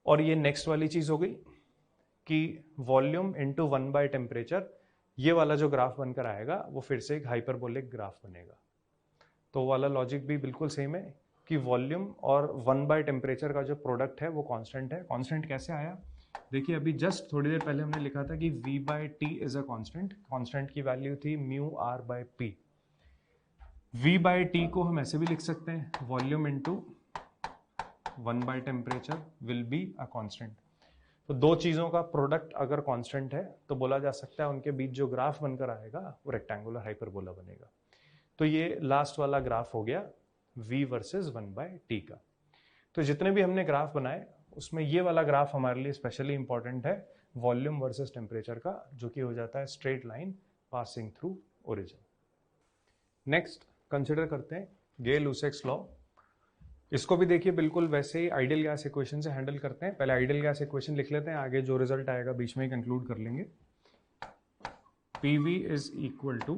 और ये नेक्स्ट वाली चीज हो गई कि वॉल्यूम इनटू 1 बाय टेम्परेचर, ये वाला जो ग्राफ बनकर आएगा वो फिर से एक हाइपरबोलिक ग्राफ बनेगा। तो वाला लॉजिक भी बिल्कुल सेम है कि वॉल्यूम और 1 बाय टेम्परेचर का जो प्रोडक्ट है वो कांस्टेंट है। कांस्टेंट कैसे आया, देखिए अभी जस्ट थोड़ी देर पहले हमने लिखा था कि v by T is a constant. Constant की वैल्यू थी mu R by P. v by T को हम ऐसे भी लिख सकते हैं volume into 1 by temperature will be a constant. तो दो चीजों का प्रोडक्ट अगर कांस्टेंट है तो बोला जा सकता है उनके बीच जो ग्राफ बनकर आएगा वो रेक्टेंगुलर हाइपरबोला बनेगा। तो ये लास्ट वाला ग्राफ हो गया v वर्सेस 1 बाय टी का। तो जितने भी हमने ग्राफ बनाए उसमें ये वाला ग्राफ हमारे लिए स्पेशली इंपॉर्टेंट है, वॉल्यूम वर्सेस टेम्परेचर का, जो कि हो जाता है straight line passing through origin. Next consider करते हैं गे-लुसेक्स लॉ। इसको भी देखिए बिल्कुल वैसे ही आइडियल गैस इक्वेशन से हैंडल करते हैं। पहले आइडियल गैस इक्वेशन लिख लेते हैं, आगे जो रिजल्ट आएगा बीच में ही कंक्लूड कर लेंगे। PV is equal to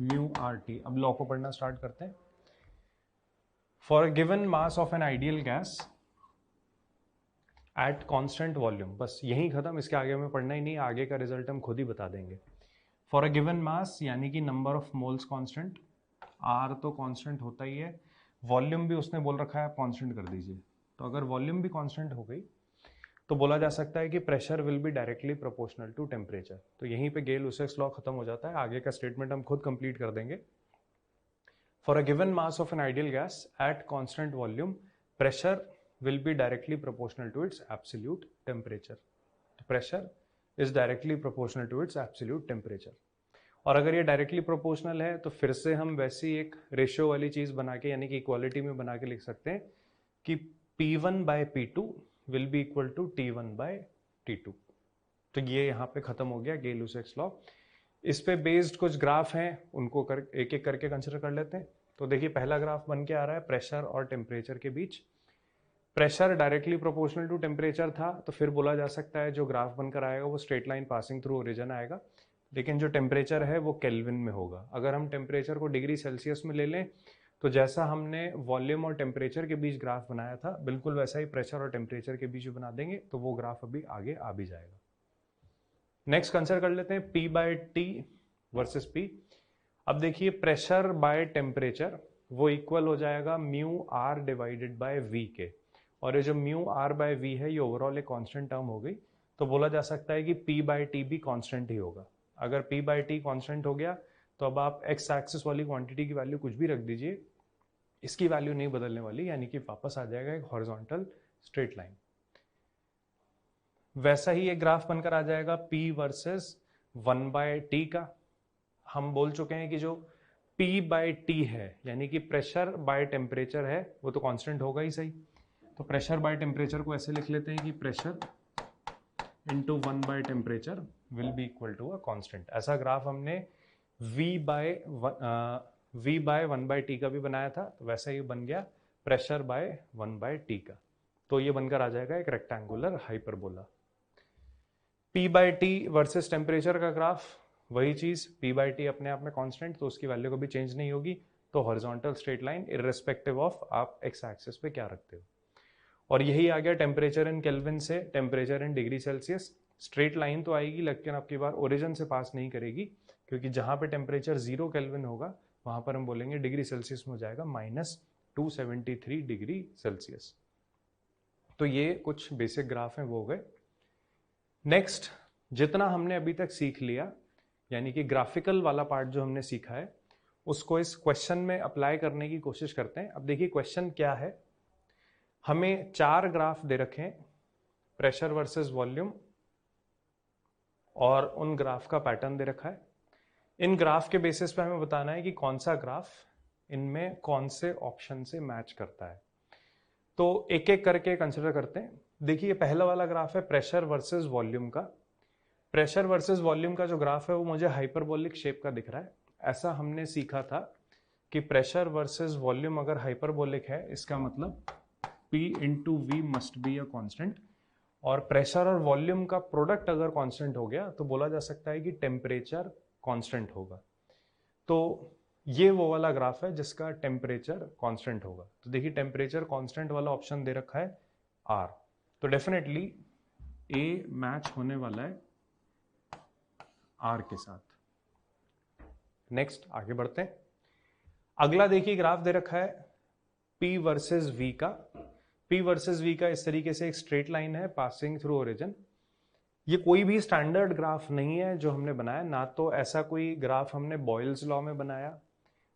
mu RT। अब लॉ को पढ़ना स्टार्ट करते हैं। For a given mass of an ideal gas at constant volume, बस यही खत्म, इसके आगे हमें पढ़ना ही नहीं, आगे का रिजल्ट हम खुद ही बता देंगे। फॉर अ गिवन मास यानी कि number of moles constant, R तो कांस्टेंट होता ही है, वॉल्यूम भी उसने बोल रखा है आप कांस्टेंट कर दीजिए। तो अगर वॉल्यूम भी कांस्टेंट हो गई तो बोला जा सकता है कि pressure will be directly proportional to temperature. तो यहीं पे गे-लुसेक्स लॉ खत्म हो जाता है, आगे का स्टेटमेंट हम खुद कंप्लीट कर देंगे। For a given mass of an ideal gas at constant volume, pressure will be directly proportional to its absolute temperature. तो pressure is directly proportional to its absolute temperature. और अगर ये डायरेक्टली प्रोपोर्शनल है तो फिर से हम वैसी एक रेशियो वाली चीज बना के यानी कि इक्वालिटी में बना के लिख सकते हैं कि P1 by P2 will be equal to T1 by T2। तो ये यहाँ पे खत्म हो गया गे-लुसेक्स लॉ। इस पे बेस्ड कुछ ग्राफ हैं, उनको एक एक करके कंसिडर कर लेते हैं। तो देखिए पहला ग्राफ बन के आ रहा है प्रेशर और टेम्परेचर के बीच। Pressure directly proportional to temperature था, तो फिर बोला जा सकता है जो ग्राफ बनकर आएगा वो straight line passing through origin आएगा, लेकिन जो टेम्परेचर है वो केल्विन में होगा। अगर हम टेम्परेचर को डिग्री सेल्सियस में ले लें तो जैसा हमने वॉल्यूम और टेम्परेचर के बीच ग्राफ बनाया था बिल्कुल वैसा ही प्रेशर और टेम्परेचर के बीच बना देंगे, तो वो ग्राफ अभी आगे आ भी जाएगा। नेक्स्ट कंसिडर कर लेते हैं P by T versus P। अब देखिए प्रेशर बाय टेम्परेचर वो इक्वल हो जाएगा mu R divided by V के, और ये जो म्यू R बाय V है ये ओवरऑल एक कांस्टेंट टर्म हो गई। तो बोला जा सकता है कि P बाय T भी कांस्टेंट ही होगा। अगर P बाय T कांस्टेंट हो गया तो अब आप एक्स एक्सिस वाली क्वांटिटी की वैल्यू कुछ भी रख दीजिए, इसकी वैल्यू नहीं बदलने वाली, यानी कि वापस आ जाएगा एक हॉरिजॉन्टल स्ट्रेट लाइन। वैसा ही एक ग्राफ बनकर आ जाएगा P वर्सेस 1 बाय T का। हम बोल चुके हैं कि जो P बाय T है यानी कि प्रेशर बाय टेम्परेचर है वो तो कांस्टेंट होगा ही सही। तो प्रेशर बाय टेम्परेचर को ऐसे लिख लेते हैं कि pressure into 1 by temperature will be equal to a constant. ऐसा ग्राफ हमने V बाय 1 बाय T का भी बनाया था, तो वैसा ही बन गया प्रेशर बाय 1 बाय T का। तो ये बनकर आ जाएगा एक rectangular hyperbola. P by T versus temperature का ग्राफ वही चीज, P बाय T अपने आप में कांस्टेंट तो उसकी वैल्यू कभी चेंज नहीं होगी, तो horizontal straight line irrespective of आप एक्स एक्सिस पे क्या रखते हो। और यही आ गया टेम्परेचर इन केल्विन से temperature in degree Celsius. Straight line तो आएगी लेकिन आपकी बार ओरिजिन से पास नहीं करेगी, क्योंकि जहां पे टेम्परेचर 0 केल्विन होगा वहां पर हम बोलेंगे डिग्री सेल्सियस में हो जाएगा -273 डिग्री सेल्सियस। तो ये कुछ बेसिक ग्राफ हैं वो हो गए। नेक्स्ट, जितना हमने अभी तक सीख लिया यानी कि ग्राफिकल वाला पार्ट जो हमने सीखा है उसको इस क्वेश्चन में अप्लाई करने की कोशिश करते हैं। अब देखिए क्वेश्चन क्या है, हमें 4 ग्राफ दे रखे हैं, प्रेशर वर्सेस वॉल्यूम, और उन ग्राफ का पैटर्न दे रखा है। इन ग्राफ के बेसिस पे हमें बताना है कि कौन सा ग्राफ इनमें कौन से ऑप्शन से मैच करता है। तो एक एक करके कंसिडर करते हैं। देखिए पहला वाला ग्राफ है प्रेशर वर्सेस वॉल्यूम का। प्रेशर वर्सेस वॉल्यूम का जो ग्राफ है वो मुझे हाइपरबोलिक शेप का दिख रहा है। ऐसा हमने सीखा था कि प्रेशर वर्सेस वॉल्यूम अगर हाइपरबोलिक है इसका मतलब P into V must be a constant, और प्रेशर और वॉल्यूम का प्रोडक्ट अगर कांस्टेंट हो गया तो बोला जा सकता है कि टेम्परेचर कांस्टेंट होगा। तो ये वो वाला ग्राफ है जिसका टेम्परेचर कांस्टेंट होगा। तो देखिए टेम्परेचर कांस्टेंट वाला ऑप्शन दे रखा है R, तो डेफिनेटली A मैच होने वाला है R के साथ। नेक्स्ट आगे बढ़ते हैं। अगला देखिए ग्राफ दे रखा है P वर्सेस V का। P वर्सेस V का इस तरीके से एक स्ट्रेट लाइन है पासिंग थ्रू ओरिजिन। ये कोई भी स्टैंडर्ड ग्राफ नहीं है जो हमने बनाया, ना तो ऐसा कोई ग्राफ हमने बॉयल्स लॉ में बनाया,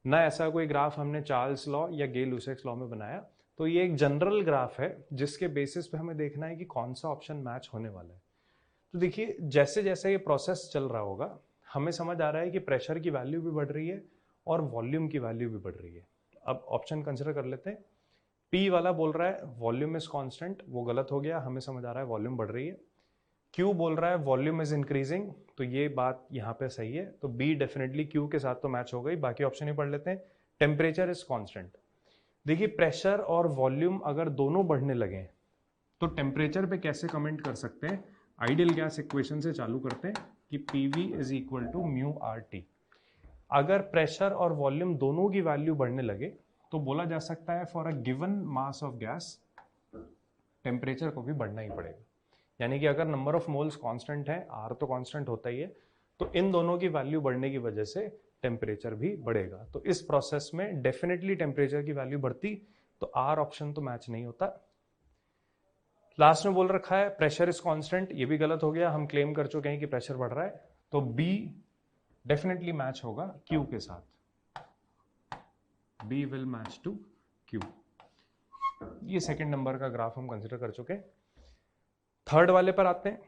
ना ऐसा कोई ग्राफ हमने चार्ल्स लॉ या गे-लुसेक्स लॉ में बनाया। तो ये एक जनरल ग्राफ है जिसके बेसिस पे हमें देखना है कि कौन सा ऑप्शन मैच होने वाला है। तो देखिए जैसे जैसे ये प्रोसेस चल रहा होगा हमें समझ आ रहा है कि प्रेशर की वैल्यू भी बढ़ रही है और वॉल्यूम की वैल्यू भी बढ़ रही है। अब ऑप्शन कंसिडर कर लेते हैं। P वाला बोल रहा है वॉल्यूम इज कांस्टेंट, वो गलत हो गया, हमें समझ आ रहा है वॉल्यूम बढ़ रही है। Q बोल रहा है वॉल्यूम इज इंक्रीजिंग, तो ये बात यहाँ पे सही है, तो B डेफिनेटली Q के साथ तो मैच हो गई। बाकी ऑप्शन ही पढ़ लेते हैं। Temperature is constant. देखिए प्रेशर और वॉल्यूम अगर दोनों बढ़ने लगे तो टेम्परेचर पे कैसे कमेंट कर सकते हैं? आइडियल गैस इक्वेशन से चालू करते हैं कि PV is equal to mu RT। अगर प्रेशर और वॉल्यूम दोनों की वैल्यू बढ़ने लगे तो बोला जा सकता है for a given mass of gas temperature को भी बढ़ना ही पड़ेगा। यानी कि अगर नंबर ऑफ मोल्स कांस्टेंट है, R तो कांस्टेंट होता ही है, तो इन दोनों की वैल्यू बढ़ने की वजह से टेम्परेचर भी बढ़ेगा। तो इस प्रोसेस में डेफिनेटली टेम्परेचर की वैल्यू बढ़ती, तो R ऑप्शन तो मैच नहीं होता। लास्ट में बोल रखा है प्रेशर इज कांस्टेंट, ये भी गलत हो गया, हम क्लेम कर चुके हैं कि प्रेशर बढ़ रहा है, तो B डेफिनेटली मैच होगा Q के साथ। B will match to Q। ये सेकंड नंबर का ग्राफ हम कंसिडर कर चुके हैं। थर्ड वाले पर आते हैं।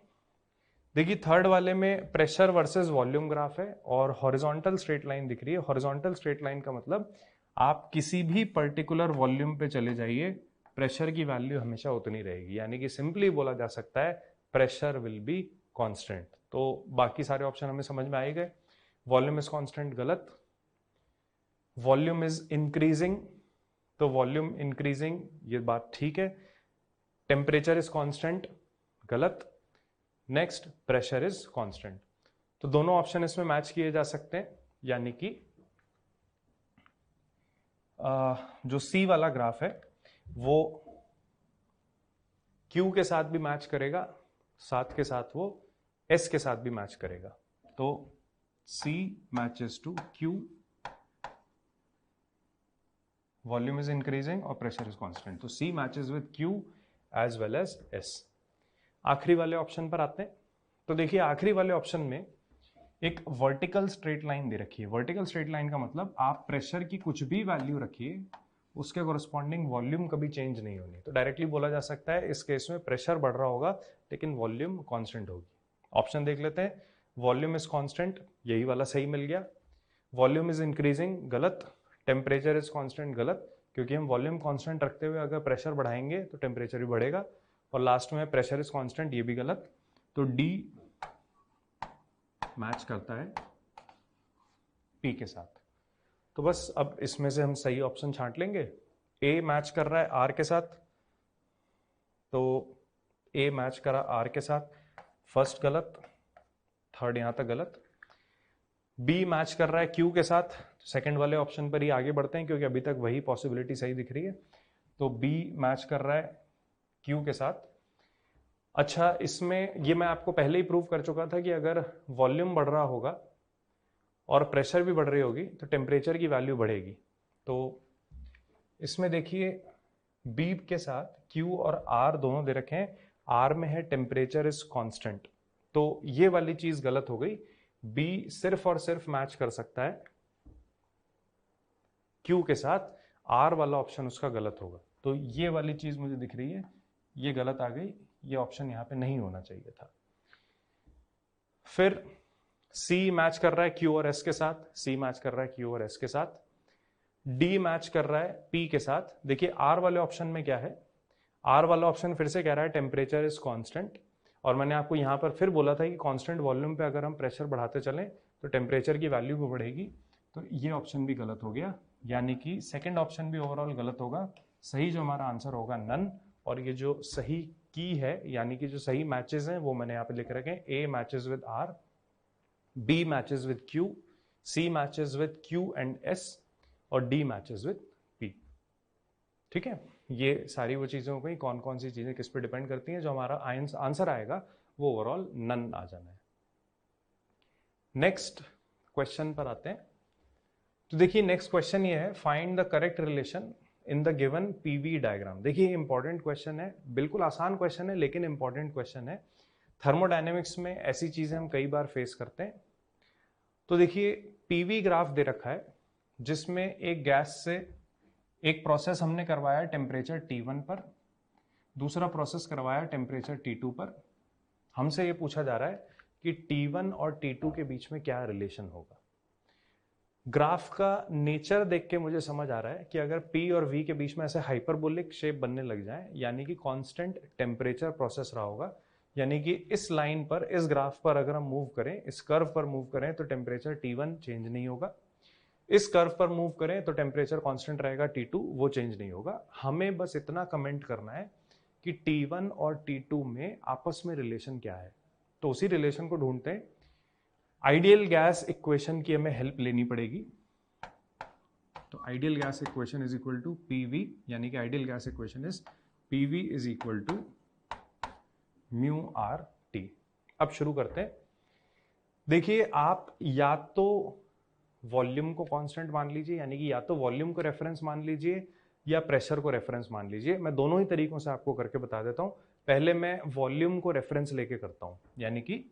देखिए थर्ड वाले में प्रेशर वर्सेस वॉल्यूम ग्राफ है और हॉरिजॉन्टल स्ट्रेट लाइन दिख रही है। हॉरिजॉन्टल स्ट्रेट लाइन का मतलब आप किसी भी पर्टिकुलर वॉल्यूम पे चले जाइए, प्रेशर की वैल्यू हमेशा उतनी रहेगी। यानी कि सिंपली बोला जा सकता है प्रेशर विल बी कांस्टेंट। तो बाकी सारे ऑप्शन हमें समझ में आए गए। वॉल्यूम इज कांस्टेंट गलत, वॉल्यूम इज इंक्रीजिंग, तो वॉल्यूम इंक्रीजिंग ये बात ठीक है। टेम्परेचर इज कांस्टेंट गलत। Next pressure is constant. तो दोनों ऑप्शन इसमें मैच किए जा सकते हैं, यानी कि जो सी वाला ग्राफ है वो Q के साथ भी मैच करेगा, साथ के साथ वो S के साथ भी मैच करेगा। तो C matches to Q, volume is increasing और प्रेशर इज कांस्टेंट, तो C matches with Q as well as S। आखिरी वाले ऑप्शन पर आते हैं। तो देखिए आखिरी वाले ऑप्शन में एक वर्टिकल स्ट्रेट लाइन दे रखी है। वर्टिकल स्ट्रेट लाइन का मतलब आप प्रेशर की कुछ भी वैल्यू रखिए, उसके कॉरस्पॉन्डिंग वॉल्यूम कभी चेंज नहीं होनी। तो डायरेक्टली बोला जा सकता है इस केस में प्रेशर बढ़ रहा होगा लेकिन वॉल्यूम कांस्टेंट होगी। ऑप्शन देख लेते हैं। वॉल्यूम इज कांस्टेंट, यही वाला सही मिल गया। वॉल्यूम इज इंक्रीजिंग गलत। टेम्परेचर इज कांस्टेंट गलत, क्योंकि हम वॉल्यूम कांस्टेंट रखते हुए अगर प्रेशर बढ़ाएंगे तो टेम्परेचर भी बढ़ेगा। और लास्ट में प्रेशर इज कांस्टेंट, ये भी गलत। तो डी मैच करता है पी के साथ। तो बस अब इसमें से हम सही ऑप्शन छांट लेंगे। ए मैच कर रहा है आर के साथ, तो ए मैच करा आर के साथ, फर्स्ट गलत, थर्ड यहां तक गलत। बी मैच कर रहा है क्यू के साथ, सेकंड वाले ऑप्शन पर ही आगे बढ़ते हैं क्योंकि अभी तक वही पॉसिबिलिटी सही दिख रही है। तो बी मैच कर रहा है क्यू के साथ। अच्छा, इसमें ये मैं आपको पहले ही प्रूव कर चुका था कि अगर वॉल्यूम बढ़ रहा होगा और प्रेशर भी बढ़ रही होगी तो टेम्परेचर की वैल्यू बढ़ेगी। तो इसमें देखिए बी के साथ क्यू और आर दोनों दे रखे हैं। आर में है टेम्परेचर इज कांस्टेंट, तो ये वाली चीज गलत हो गई। बी सिर्फ और सिर्फ मैच कर सकता है क्यू के साथ, आर वाला ऑप्शन उसका गलत होगा। तो ये वाली चीज मुझे दिख रही है, ये गलत आ गई, ये ऑप्शन यहां पे नहीं होना चाहिए था। फिर सी मैच कर रहा है क्यू और एस के साथ, सी मैच कर रहा है क्यू और एस के साथ। डी मैच कर रहा है पी के साथ। देखिए आर वाले ऑप्शन में क्या है, आर वाला ऑप्शन फिर से कह रहा है टेम्परेचर इज कांस्टेंट, और मैंने आपको यहां पर फिर बोला था कि कांस्टेंट वॉल्यूम पे अगर हम प्रेशर बढ़ाते चलें तो टेम्परेचर की वैल्यू भी बढ़ेगी। तो ये ऑप्शन भी गलत हो गया, यानी कि सेकंड ऑप्शन भी ओवरऑल गलत होगा। सही जो हमारा आंसर होगा नन, और ये जो सही की है यानी कि जो सही मैचेस हैं वो मैंने यहाँ पे लिख रखे हैं। A matches with R, B matches with Q, C matches with Q and S, और डी मैचेस विद पी। ठीक है, ये सारी वो चीजें हो गई। कौन कौन सी चीजें किस पे डिपेंड करती हैं, जो हमारा आंसर आएगा वो ओवरऑल नन आ जाना है। नेक्स्ट क्वेश्चन पर आते हैं। तो देखिए नेक्स्ट क्वेश्चन ये है, find the correct relation in the given PV diagram. देखिए इंपॉर्टेंट क्वेश्चन है, बिल्कुल आसान क्वेश्चन है लेकिन इंपॉर्टेंट क्वेश्चन है। थर्मोडायनेमिक्स में ऐसी चीजें हम कई बार फेस करते हैं। तो देखिए पीवी ग्राफ दे रखा है जिसमें एक गैस से एक प्रोसेस हमने करवाया टेम्परेचर T1 पर, दूसरा प्रोसेस करवाया टेम्परेचर T2 पर। हमसे ये पूछा जा रहा है कि T1 और T2 के बीच में क्या रिलेशन होगा। ग्राफ का नेचर देख के मुझे समझ आ रहा है कि अगर P और V के बीच में ऐसे हाइपरबोलिक शेप बनने लग जाए, यानी कि कांस्टेंट टेम्परेचर प्रोसेस रहा होगा, यानी कि इस लाइन पर, इस ग्राफ पर अगर हम मूव करें, इस कर्व पर मूव करें तो टेम्परेचर T1 चेंज नहीं होगा। इस कर्व पर मूव करें तो टेम्परेचर कांस्टेंट रहेगा T2, वो चेंज नहीं होगा। हमें बस इतना कमेंट करना है कि T1 और T2 में आपस में रिलेशन क्या है। तो उसी रिलेशन को ढूंढते हैं। आइडियल गैस इक्वेशन की हमें हेल्प लेनी पड़ेगी। तो ideal gas equation is equal to PV, यानी कि ideal gas equation is PV is equal to mu R T. अब शुरू करते हैं। देखिए, आप या तो वॉल्यूम को कांस्टेंट मान लीजिए, यानी कि या तो वॉल्यूम को रेफरेंस मान लीजिए या प्रेशर को रेफरेंस मान लीजिए। मैं दोनों ही तरीकों से आपको करके बता देता हूं। पहले मैं वॉल्यूम को रेफरेंस लेके करता हूं, यानी कि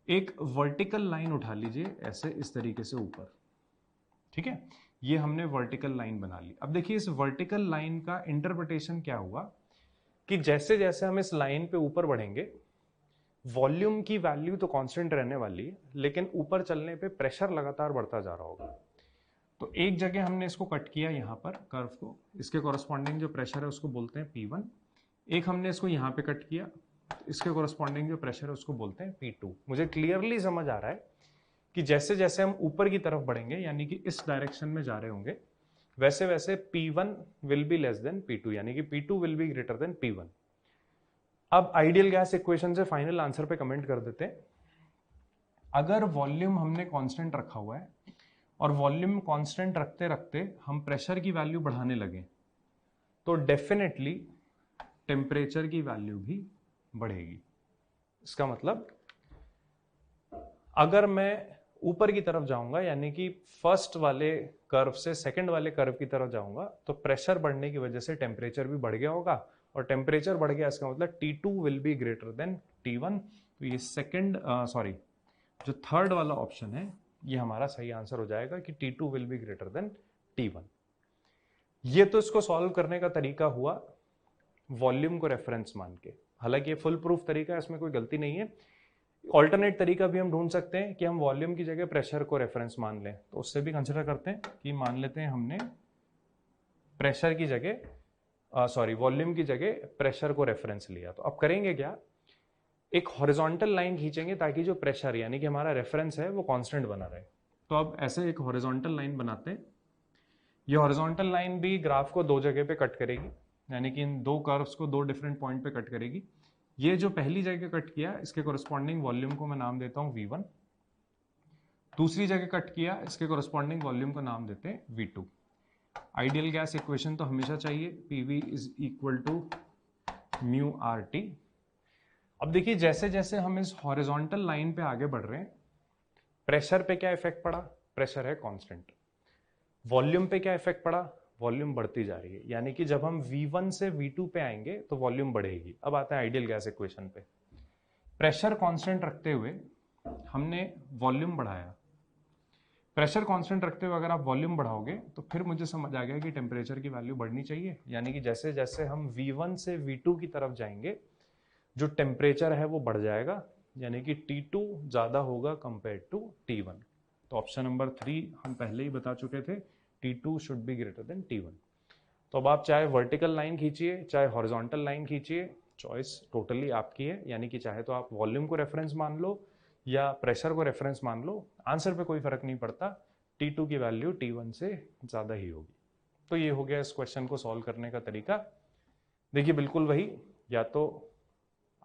एक वर्टिकल लाइन उठा लीजिए ऐसे, इस तरीके से ऊपर, ठीक है। ये हमने वर्टिकल लाइन बना ली। अब देखिए, इस वर्टिकल लाइन का इंटरप्रिटेशन क्या हुआ कि जैसे जैसे हम इस लाइन पे ऊपर बढ़ेंगे, वॉल्यूम की वैल्यू तो कांस्टेंट रहने वाली है, लेकिन ऊपर चलने पे प्रेशर लगातार बढ़ता जा रहा होगा। तो एक जगह हमने इसको कट किया, यहाँ पर कर्व को, इसके कॉरस्पॉन्डिंग जो प्रेशर है उसको बोलते हैं P1। एक हमने इसको यहाँ पे कट किया, इसके कॉरस्पॉन्डिंग जो प्रेशर है उसको बोलते हैं P2। मुझे क्लियरली समझ आ रहा है कि जैसे जैसे हम ऊपर की तरफ बढ़ेंगे, यानी कि इस डायरेक्शन में जा रहे होंगे, वैसे वैसे P1 will be less than P2, यानी कि P2 will be greater then P1। अब आइडियल गैस इक्वेशन से फाइनल आंसर पे कमेंट कर देते हैं। अगर वॉल्यूम हमने कांस्टेंट रखा हुआ है और वॉल्यूम कांस्टेंट रखते रखते हम प्रेशर की वैल्यू बढ़ाने लगे, तो डेफिनेटली टेम्परेचर की वैल्यू भी बढ़ेगी। इसका मतलब अगर मैं ऊपर की तरफ जाऊंगा, यानी कि फर्स्ट वाले कर्व से सेकंड वाले कर्व की तरफ जाऊंगा, तो प्रेशर बढ़ने की वजह से टेम्परेचर भी बढ़ गया होगा, और टेम्परेचर बढ़ गया इसका मतलब T2 will be greater then T1। तो ये जो थर्ड वाला ऑप्शन है, ये हमारा सही आंसर हो जाएगा कि T2 will be greater then T1। ये तो इसको सॉल्व करने का तरीका हुआ वॉल्यूम को रेफरेंस मान के। हालांकि ये फुल प्रूफ तरीका है, इसमें कोई गलती नहीं है। ऑल्टरनेट तरीका भी हम ढूंढ सकते हैं कि हम वॉल्यूम की जगह प्रेशर को रेफरेंस मान लें, तो उससे भी कंसिडर करते हैं कि मान लेते हैं हमने प्रेशर की जगह वॉल्यूम की जगह प्रेशर को रेफरेंस लिया। तो अब करेंगे क्या, एक हॉरिजॉन्टल लाइन खींचेंगे ताकि जो प्रेशर, यानी कि हमारा रेफरेंस है, वो कांस्टेंट बना रहे। तो अब ऐसे एक हॉरिजॉन्टल लाइन बनाते हैं। ये हॉरिजॉन्टल लाइन भी ग्राफ को दो जगह पे कट करेगी, यानी कि इन दो कर्व्स को दो डिफरेंट पॉइंट पे कट करेगी। ये जो पहली जगह कट किया, इसके कॉरस्पॉन्डिंग वॉल्यूम को मैं नाम देता हूं V1। दूसरी जगह कट किया, इसके कॉरस्पॉन्डिंग वॉल्यूम को नाम देते हैं V2। आइडियल गैस इक्वेशन तो हमेशा चाहिए, PV is equal to mu R T. अब देखिए, जैसे जैसे हम इस हॉरिजॉन्टल लाइन पे आगे बढ़ रहे हैं, प्रेशर पे क्या इफेक्ट पड़ा, प्रेशर है कांस्टेंट। वॉल्यूम पे क्या इफेक्ट पड़ा, वॉल्यूम बढ़ती जा रही है, यानी कि जब हम V1 से V2 पे आएंगे तो वॉल्यूम बढ़ेगी। अब आते हैं आइडियल गैस इक्वेशन पे। प्रेशर कांस्टेंट रखते हुए हमने वॉल्यूम बढ़ाया। प्रेशर कांस्टेंट रखते हुए अगर आप वॉल्यूम बढ़ाओगे तो फिर मुझे समझ आ गया कि टेम्परेचर की वैल्यू बढ़नी चाहिए, यानी कि जैसे जैसे हम V1 से V2 की तरफ जाएंगे, जो टेम्परेचर है वो बढ़ जाएगा, यानी कि T2 ज्यादा होगा कंपेयर टू T1। तो ऑप्शन नंबर 3 हम पहले ही बता चुके थे, T2 should be greater then T1। तो अब आप चाहे वर्टिकल लाइन खींचिए चाहे हॉरिजॉन्टल लाइन खींचिए, चॉइस टोटली आपकी है। यानी कि चाहे तो आप वॉल्यूम को रेफरेंस मान लो या प्रेशर को रेफरेंस मान लो, आंसर पे कोई फर्क नहीं पड़ता, T2 की वैल्यू T1 से ज्यादा ही होगी। तो ये हो गया इस क्वेश्चन को सॉल्व करने का तरीका। देखिए, बिल्कुल वही, या तो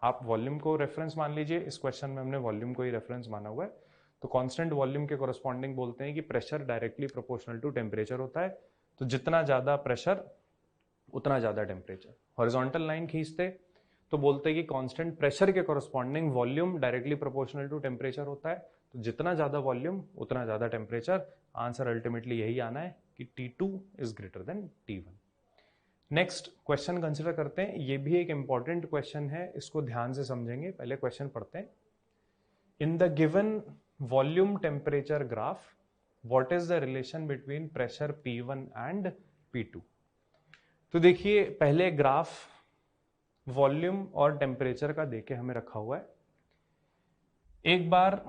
आप वॉल्यूम को रेफरेंस मान लीजिए, इस क्वेश्चन में हमने वॉल्यूम को ही रेफरेंस माना हुआ है। तो कांस्टेंट वॉल्यूम के कॉरस्पॉन्डिंग बोलते हैं कि pressure directly proportional to temperature होता है, तो जितना ज्यादा प्रेशर उतना ज्यादा टेम्परेचर। हॉरिजॉन्टल लाइन खींचते तो बोलते हैं कि कांस्टेंट प्रेशर के corresponding volume directly proportional to temperature होता है, तो जितना ज्यादा वॉल्यूम उतना ज्यादा टेम्परेचर। आंसर अल्टीमेटली यही आना है कि T2 is greater than T1। Next question consider करते हैं। ये भी एक इंपॉर्टेंट क्वेश्चन है, इसको ध्यान से समझेंगे। पहले क्वेश्चन पढ़ते हैं। In the given volume temperature graph, what is the relation between pressure P1 and P2। तो देखिए, पहले ग्राफ वॉल्यूम और टेम्परेचर का देके हमें रखा हुआ है। एक बार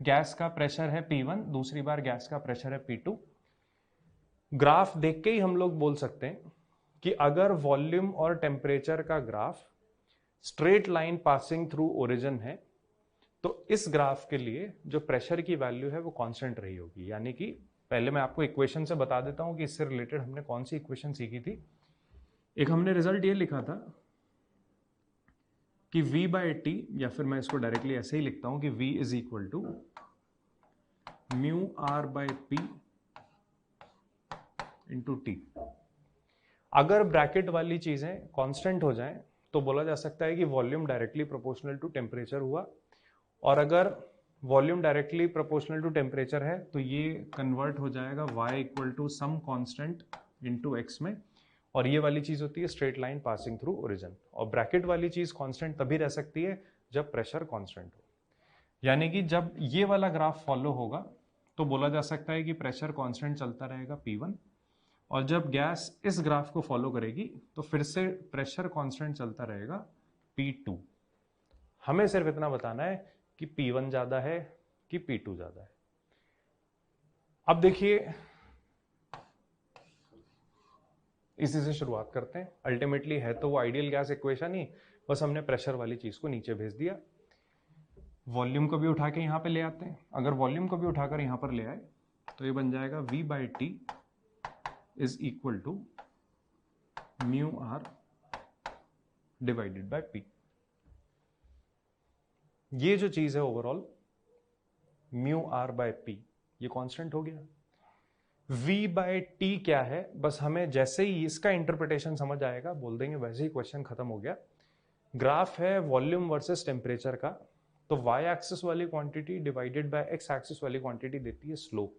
गैस का प्रेशर है P1, दूसरी बार गैस का प्रेशर है P2। ग्राफ देख के ही हम लोग बोल सकते हैं कि अगर वॉल्यूम और टेम्परेचर का graph straight line passing through origin है, तो इस ग्राफ के लिए जो प्रेशर की वैल्यू है वो कांस्टेंट रही होगी। यानी कि पहले मैं आपको इक्वेशन से बता देता हूं कि इससे रिलेटेड हमने कौन सी इक्वेशन सीखी थी। एक हमने रिजल्ट ये लिखा था कि v बाई टी, या फिर मैं इसको डायरेक्टली ऐसे ही लिखता हूं कि v is equal to mu R by P into T. अगर ब्रैकेट वाली चीजें कांस्टेंट हो जाएं तो बोला जा सकता है कि volume directly proportional to temperature हुआ, और अगर volume directly proportional to temperature है तो ये कन्वर्ट हो जाएगा y equal to some constant into x में, और ये वाली चीज होती है straight line passing through origin. और ब्रैकेट वाली चीज कांस्टेंट तभी रह सकती है जब प्रेशर कांस्टेंट हो। यानी कि जब ये वाला ग्राफ फॉलो होगा तो बोला जा सकता है कि प्रेशर कांस्टेंट चलता रहेगा P1, और जब गैस इस ग्राफ को फॉलो करेगी तो फिर से प्रेशर कांस्टेंट चलता रहेगा P2। हमें सिर्फ इतना बताना है कि P1 ज्यादा है कि P2 ज्यादा है। अब देखिए, इसी से शुरुआत करते हैं। अल्टीमेटली है तो वो आइडियल गैस इक्वेशन ही, बस हमने प्रेशर वाली चीज को नीचे भेज दिया। वॉल्यूम को भी उठा के यहां पे ले आते हैं। अगर वॉल्यूम को भी उठाकर यहां पर ले आए तो ये बन जाएगा v by T is equal to mu R divided by P. ये जो चीज है overall mu R by P, ये कांस्टेंट हो गया। v बाय टी क्या है, बस हमें जैसे ही इसका इंटरप्रिटेशन समझ आएगा बोल देंगे, वैसे ही क्वेश्चन खत्म हो गया। ग्राफ है वॉल्यूम वर्सेस टेम्परेचर का, तो y एक्सिस वाली quantity divided by x axis वाली क्वांटिटी देती है स्लोप।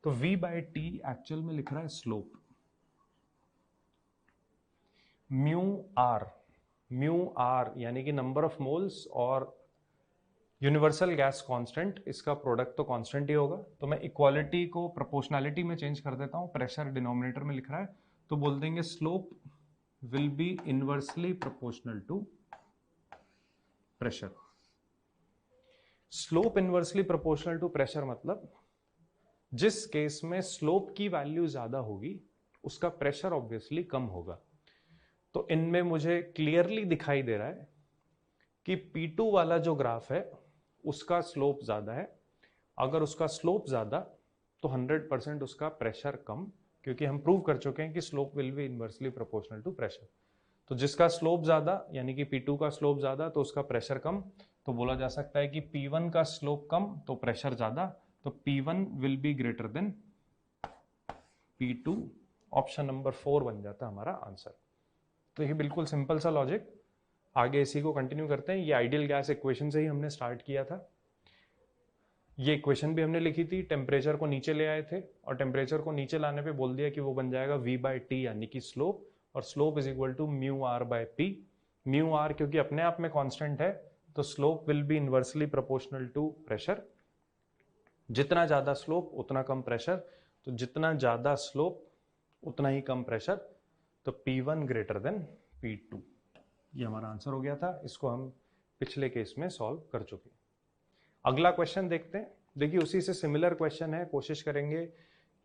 तो v बाय टी एक्चुअल में लिख रहा है स्लोप। म्यू आर यानी कि नंबर ऑफ मोल्स और यूनिवर्सल गैस कांस्टेंट, इसका प्रोडक्ट तो कांस्टेंट ही होगा। तो मैं इक्वालिटी को प्रोपोर्शनैलिटी में चेंज कर देता हूं, प्रेशर डिनोमिनेटर में लिख रहा है तो बोल देंगे slope will be inversely proportional to pressure. Slope inversely proportional to pressure मतलब जिस केस में स्लोप की वैल्यू ज्यादा होगी उसका प्रेशर ऑब्वियसली कम होगा। तो इनमें मुझे क्लियरली दिखाई दे रहा है कि P2 वाला जो ग्राफ है उसका स्लोप ज्यादा है। अगर उसका स्लोप ज्यादा तो 100% उसका प्रेशर कम, क्योंकि हम प्रूव कर चुके हैं कि slope will be inversely proportional to pressure. तो जिसका स्लोप ज्यादा यानी कि P2 का स्लोप ज्यादा तो उसका प्रेशर कम, तो बोला जा सकता है कि P1 का स्लोप कम तो प्रेशर ज्यादा, तो P1 will be greater then P2। Option number 4 बन जाता हमारा आंसर। तो ये बिल्कुल सिंपल सा लॉजिक, आगे इसी को कंटिन्यू करते हैं। ये आइडियल गैस इक्वेशन से ही हमने स्टार्ट किया था। ये इक्वेशन भी हमने लिखी थी, टेम्परेचर को नीचे ले आए थे और टेम्परेचर को नीचे लाने पे बोल दिया कि वो बन जाएगा v बाई टी यानी कि स्लोप, और slope is equal to mu R by P. Mu R क्योंकि अपने आप में कांस्टेंट है तो slope will be inversely proportional to pressure. जितना ज्यादा स्लोप उतना कम प्रेशर, तो जितना ज्यादा स्लोप उतना ही कम प्रेशर, तो P1 ग्रेटर देन P2। ये हमारा आंसर हो गया था। इसको हम पिछले केस में सॉल्व कर चुके हैं। अगला क्वेश्चन देखते हैं। देखिए उसी से सिमिलर क्वेश्चन है, कोशिश करेंगे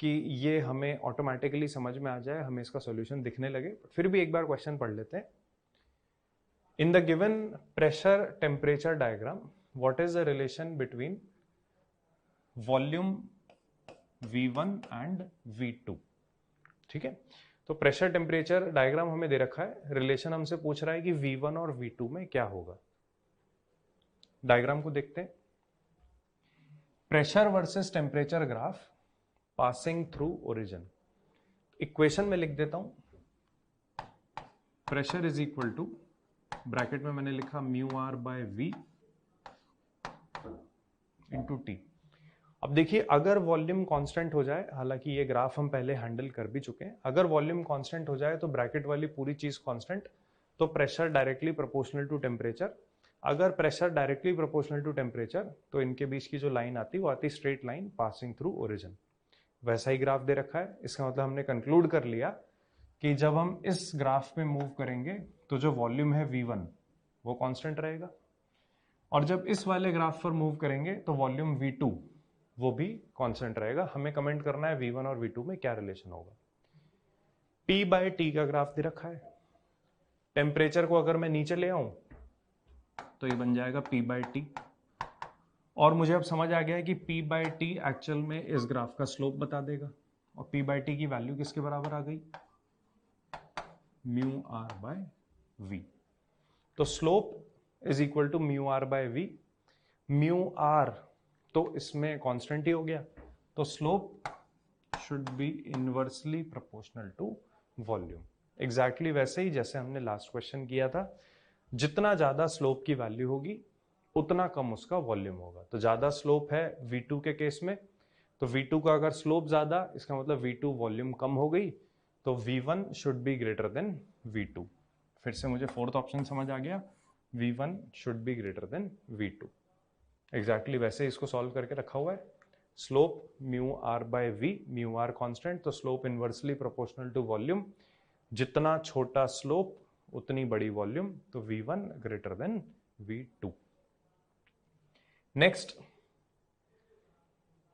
कि ये हमें ऑटोमेटिकली समझ में आ जाए, हमें इसका सॉल्यूशन दिखने लगे। फिर भी एक बार क्वेश्चन पढ़ लेते हैं। In the given pressure temperature diagram what is the relation between volume V1 and V2। ठीक है, तो प्रेशर टेम्परेचर डायग्राम हमें दे रखा है, रिलेशन हमसे पूछ रहा है कि V1 और V2 में क्या होगा। डायग्राम को देखते हैं। Pressure versus temperature graph passing through origin. Equation में लिख देता हूं, pressure is equal to, bracket में मैंने लिखा mu R by V into T. अब देखिए अगर वॉल्यूम कांस्टेंट हो जाए, हालांकि ये ग्राफ हम पहले हैंडल कर भी चुके हैं, अगर वॉल्यूम कांस्टेंट हो जाए तो ब्रैकेट वाली पूरी चीज कांस्टेंट, तो pressure directly proportional to temperature. अगर pressure directly proportional to temperature तो इनके बीच की जो लाइन आती है वो आती straight line passing through origin. वैसा ही ग्राफ दे रखा है। इसका मतलब हमने कंक्लूड कर लिया कि जब हम इस ग्राफ में मूव करेंगे तो जो वॉल्यूम है V1 वो कांस्टेंट रहेगा, और जब इस वाले ग्राफ पर मूव करेंगे तो वॉल्यूम V2 वो भी कांस्टेंट रहेगा। हमें कमेंट करना है V1 और V2 में क्या रिलेशन होगा। P बाय टी का ग्राफ दे रखा है। टेम्परेचर को अगर मैं नीचे ले आऊं तो ये बन जाएगा P बाई टी। और मुझे अब समझ आ गया है कि P बाई टी एक्चुअल में इस ग्राफ का स्लोप बता देगा, और P बाई टी की वैल्यू किसके बराबर आ गई, म्यू आर बाय वी। तो slope is equal to mu R by V. Mu R तो इसमें कांस्टेंट ही हो गया, तो slope should be inversely proportional to volume. Exactly वैसे ही जैसे हमने लास्ट क्वेश्चन किया था, जितना ज्यादा स्लोप की वैल्यू होगी उतना कम उसका वॉल्यूम होगा। तो ज्यादा स्लोप है V2 के केस में, तो V2 का अगर स्लोप ज्यादा, इसका मतलब V2 वॉल्यूम कम हो गई, तो V1 should be greater than V2। फिर से मुझे फोर्थ ऑप्शन समझ आ गया, V1 should be greater than V2। Exactly वैसे इसको सॉल्व करके रखा हुआ है। Slope mu R by V, mu R constant, तो slope inversely proportional to volume, जितना छोटा स्लोप उतनी बड़ी वॉल्यूम, तो V1 greater than V2। Next,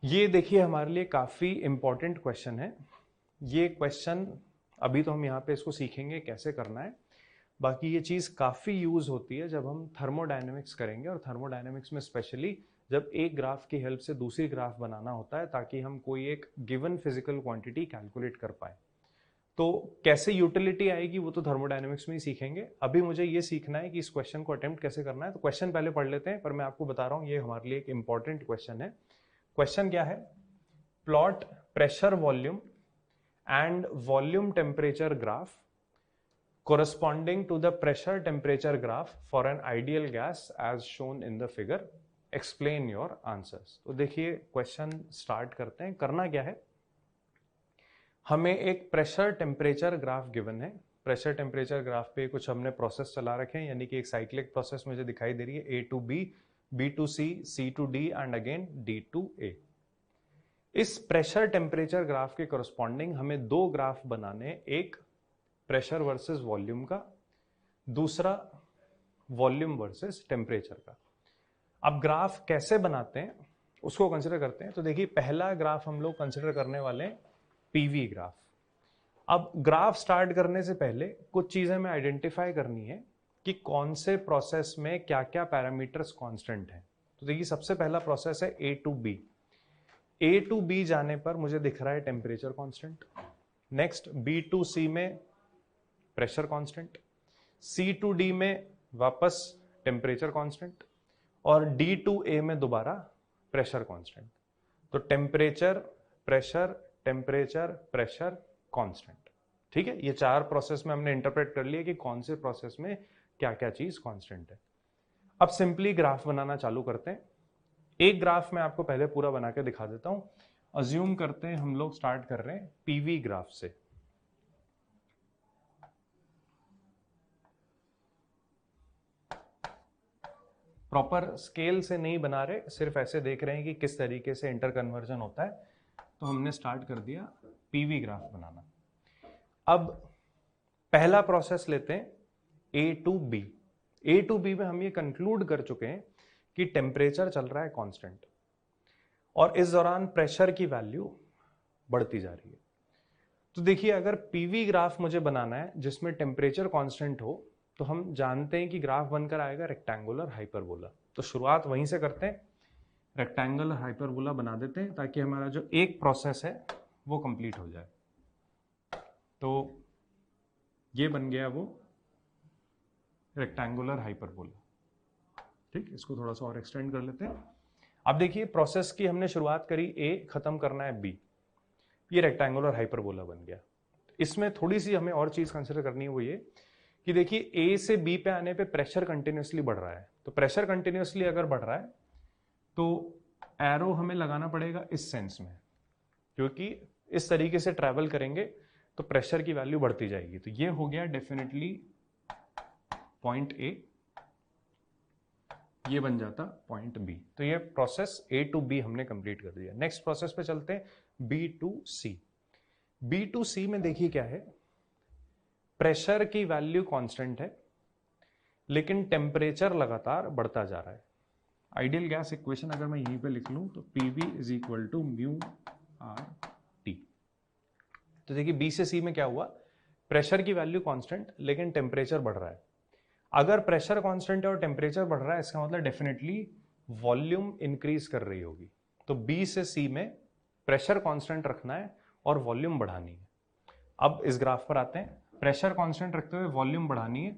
ये देखिए हमारे लिए काफी इंपॉर्टेंट क्वेश्चन है। ये क्वेश्चन अभी तो हम यहां पे इसको सीखेंगे कैसे करना है, बाकी ये चीज काफी यूज होती है जब हम थर्मोडायनेमिक्स करेंगे, और थर्मोडायनेमिक्स में स्पेशली जब एक ग्राफ की हेल्प से दूसरी ग्राफ बनाना होता है ताकि हम कोई एक गिवन फिजिकल क्वांटिटी कैलकुलेट कर पाए। तो कैसे यूटिलिटी आएगी वो तो थर्मोडायनेमिक्स में ही सीखेंगे। अभी मुझे ये सीखना है कि इस क्वेश्चन को अटेम्प्ट कैसे करना है। तो क्वेश्चन पहले पढ़ लेते हैं, पर मैं आपको बता रहा हूं ये हमारे लिए एक इंपॉर्टेंट क्वेश्चन है। क्वेश्चन क्या है, plot pressure volume and volume temperature graph corresponding to the pressure temperature graph for an ideal gas as shown in the figure, explain your answers। तो देखिए क्वेश्चन स्टार्ट करते हैं। करना क्या है, हमें एक प्रेशर टेम्परेचर ग्राफ गिवन है। प्रेशर टेम्परेचर ग्राफ पे कुछ हमने प्रोसेस चला रखे हैं, यानी कि एक साइक्लिक प्रोसेस मुझे दिखाई दे रही है, A to B, B to C, C to D and again D to A। इस प्रेशर टेम्परेचर ग्राफ के करस्पॉन्डिंग हमें दो ग्राफ बनाने, एक प्रेशर वर्सेस वॉल्यूम का, दूसरा वॉल्यूम वर्सेस टेम्परेचर का। अब ग्राफ कैसे बनाते हैं उसको कंसिडर करते हैं। तो देखिए पहला ग्राफ हम लोग कंसिडर करने वाले हैं पीवी ग्राफ। अब ग्राफ स्टार्ट करने से पहले कुछ चीजें हमें आइडेंटिफाई करनी है कि कौन से प्रोसेस में क्या क्या पैरामीटर्स कांस्टेंट हैं। तो देखिए सबसे पहला प्रोसेस है A to B। A to B जाने पर मुझे दिख रहा है temperature constant. Next B to C में pressure constant, C to D में वापस टेम्परेचर कांस्टेंट, और D टू A में दोबारा प्रेशर कांस्टेंट। तो temperature, pressure, temperature, pressure, constant. ठीक है, ये चार प्रोसेस में हमने इंटरप्रेट कर लिया कि कौन से प्रोसेस में क्या क्या चीज कांस्टेंट है। अब सिंपली ग्राफ बनाना चालू करते हैं। एक ग्राफ मैं आपको पहले पूरा बना के दिखा देता हूं। अज्यूम करते हैं हम लोग स्टार्ट कर रहे हैं पीवी ग्राफ से। प्रॉपर स्केल से नहीं बना रहे, सिर्फ ऐसे देख रहे हैं कि किस तरीके से इंटर कन्वर्जन होता है। तो हमने स्टार्ट कर दिया पीवी ग्राफ बनाना। अब पहला प्रोसेस लेते हैं A to B। A to B में हम ये कंक्लूड कर चुके हैं कि टेम्परेचर चल रहा है कांस्टेंट, और इस दौरान प्रेशर की वैल्यू बढ़ती जा रही है। तो देखिए अगर पीवी ग्राफ मुझे बनाना है जिसमें टेम्परेचर कांस्टेंट हो, तो हम जानते हैं कि ग्राफ बनकर आएगा रेक्टेंगुलर हाइपरबोला। तो शुरुआत वहीं से करते हैं, रेक्टेंगुलर हाइपरबोला बना देते हैं ताकि हमारा जो एक प्रोसेस है वो कंप्लीट हो जाए। तो ये बन गया वो रेक्टेंगुलर हाइपरबोला। ठीक, इसको थोड़ा सा और एक्सटेंड कर लेते हैं। अब देखिए प्रोसेस की हमने शुरुआत करी A, खत्म करना है B। ये रेक्टेंगुलर हाइपरबोला बन गया। इसमें थोड़ी सी हमें और चीज कंसिडर करनी है, वो ये कि देखिए A से B पे आने पे प्रेशर कंटिन्यूसली बढ़ रहा है। तो प्रेशर कंटिन्यूसली अगर बढ़ रहा है तो एरो हमें लगाना पड़ेगा इस सेंस में, क्योंकि इस तरीके से ट्रैवल करेंगे तो प्रेशर की वैल्यू बढ़ती जाएगी। तो ये हो गया डेफिनेटली पॉइंट A, ये बन जाता पॉइंट B। तो ये प्रोसेस A टू B हमने कंप्लीट कर दिया। नेक्स्ट प्रोसेस पे चलते हैं B to C। B to C में देखिए क्या है, प्रेशर की वैल्यू कांस्टेंट है लेकिन टेम्परेचर लगातार बढ़ता जा रहा है। आइडियल गैस इक्वेशन अगर मैं यहीं पे लिख लूं तो PV is equal to mu R T. तो देखिए B से C में क्या हुआ, प्रेशर की वैल्यू कांस्टेंट लेकिन टेम्परेचर बढ़ रहा है। अगर प्रेशर कांस्टेंट है और टेम्परेचर बढ़ रहा है, इसका मतलब डेफिनेटली वॉल्यूम इंक्रीज कर रही होगी। तो बी से सी में प्रेशर कांस्टेंट रखना है और वॉल्यूम बढ़ानी है। अब इस ग्राफ पर आते हैं, प्रेशर कांस्टेंट रखते हुए वॉल्यूम बढ़ानी है,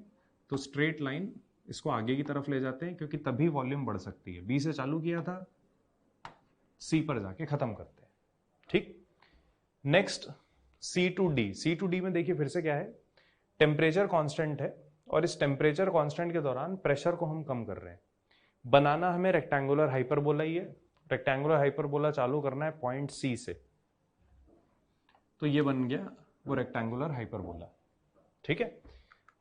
तो स्ट्रेट लाइन इसको आगे की तरफ ले जाते हैं, क्योंकि तभी वॉल्यूम बढ़ सकती है। बी से चालू किया था, सी पर जाके खत्म करते हैं, ठीक। Next C to D. C to D में देखिए फिर से क्या है, टेम्परेचर कांस्टेंट है और इस टेम्परेचर कांस्टेंट के दौरान प्रेशर को हम कम कर रहे हैं। बनाना हमें रेक्टेंगुलर हाइपरबोला ही है। रेक्टेंगुलर हाइपरबोला चालू करना है पॉइंट सी से, तो ये बन गया वो रेक्टेंगुलर हाइपरबोला, ठीक है।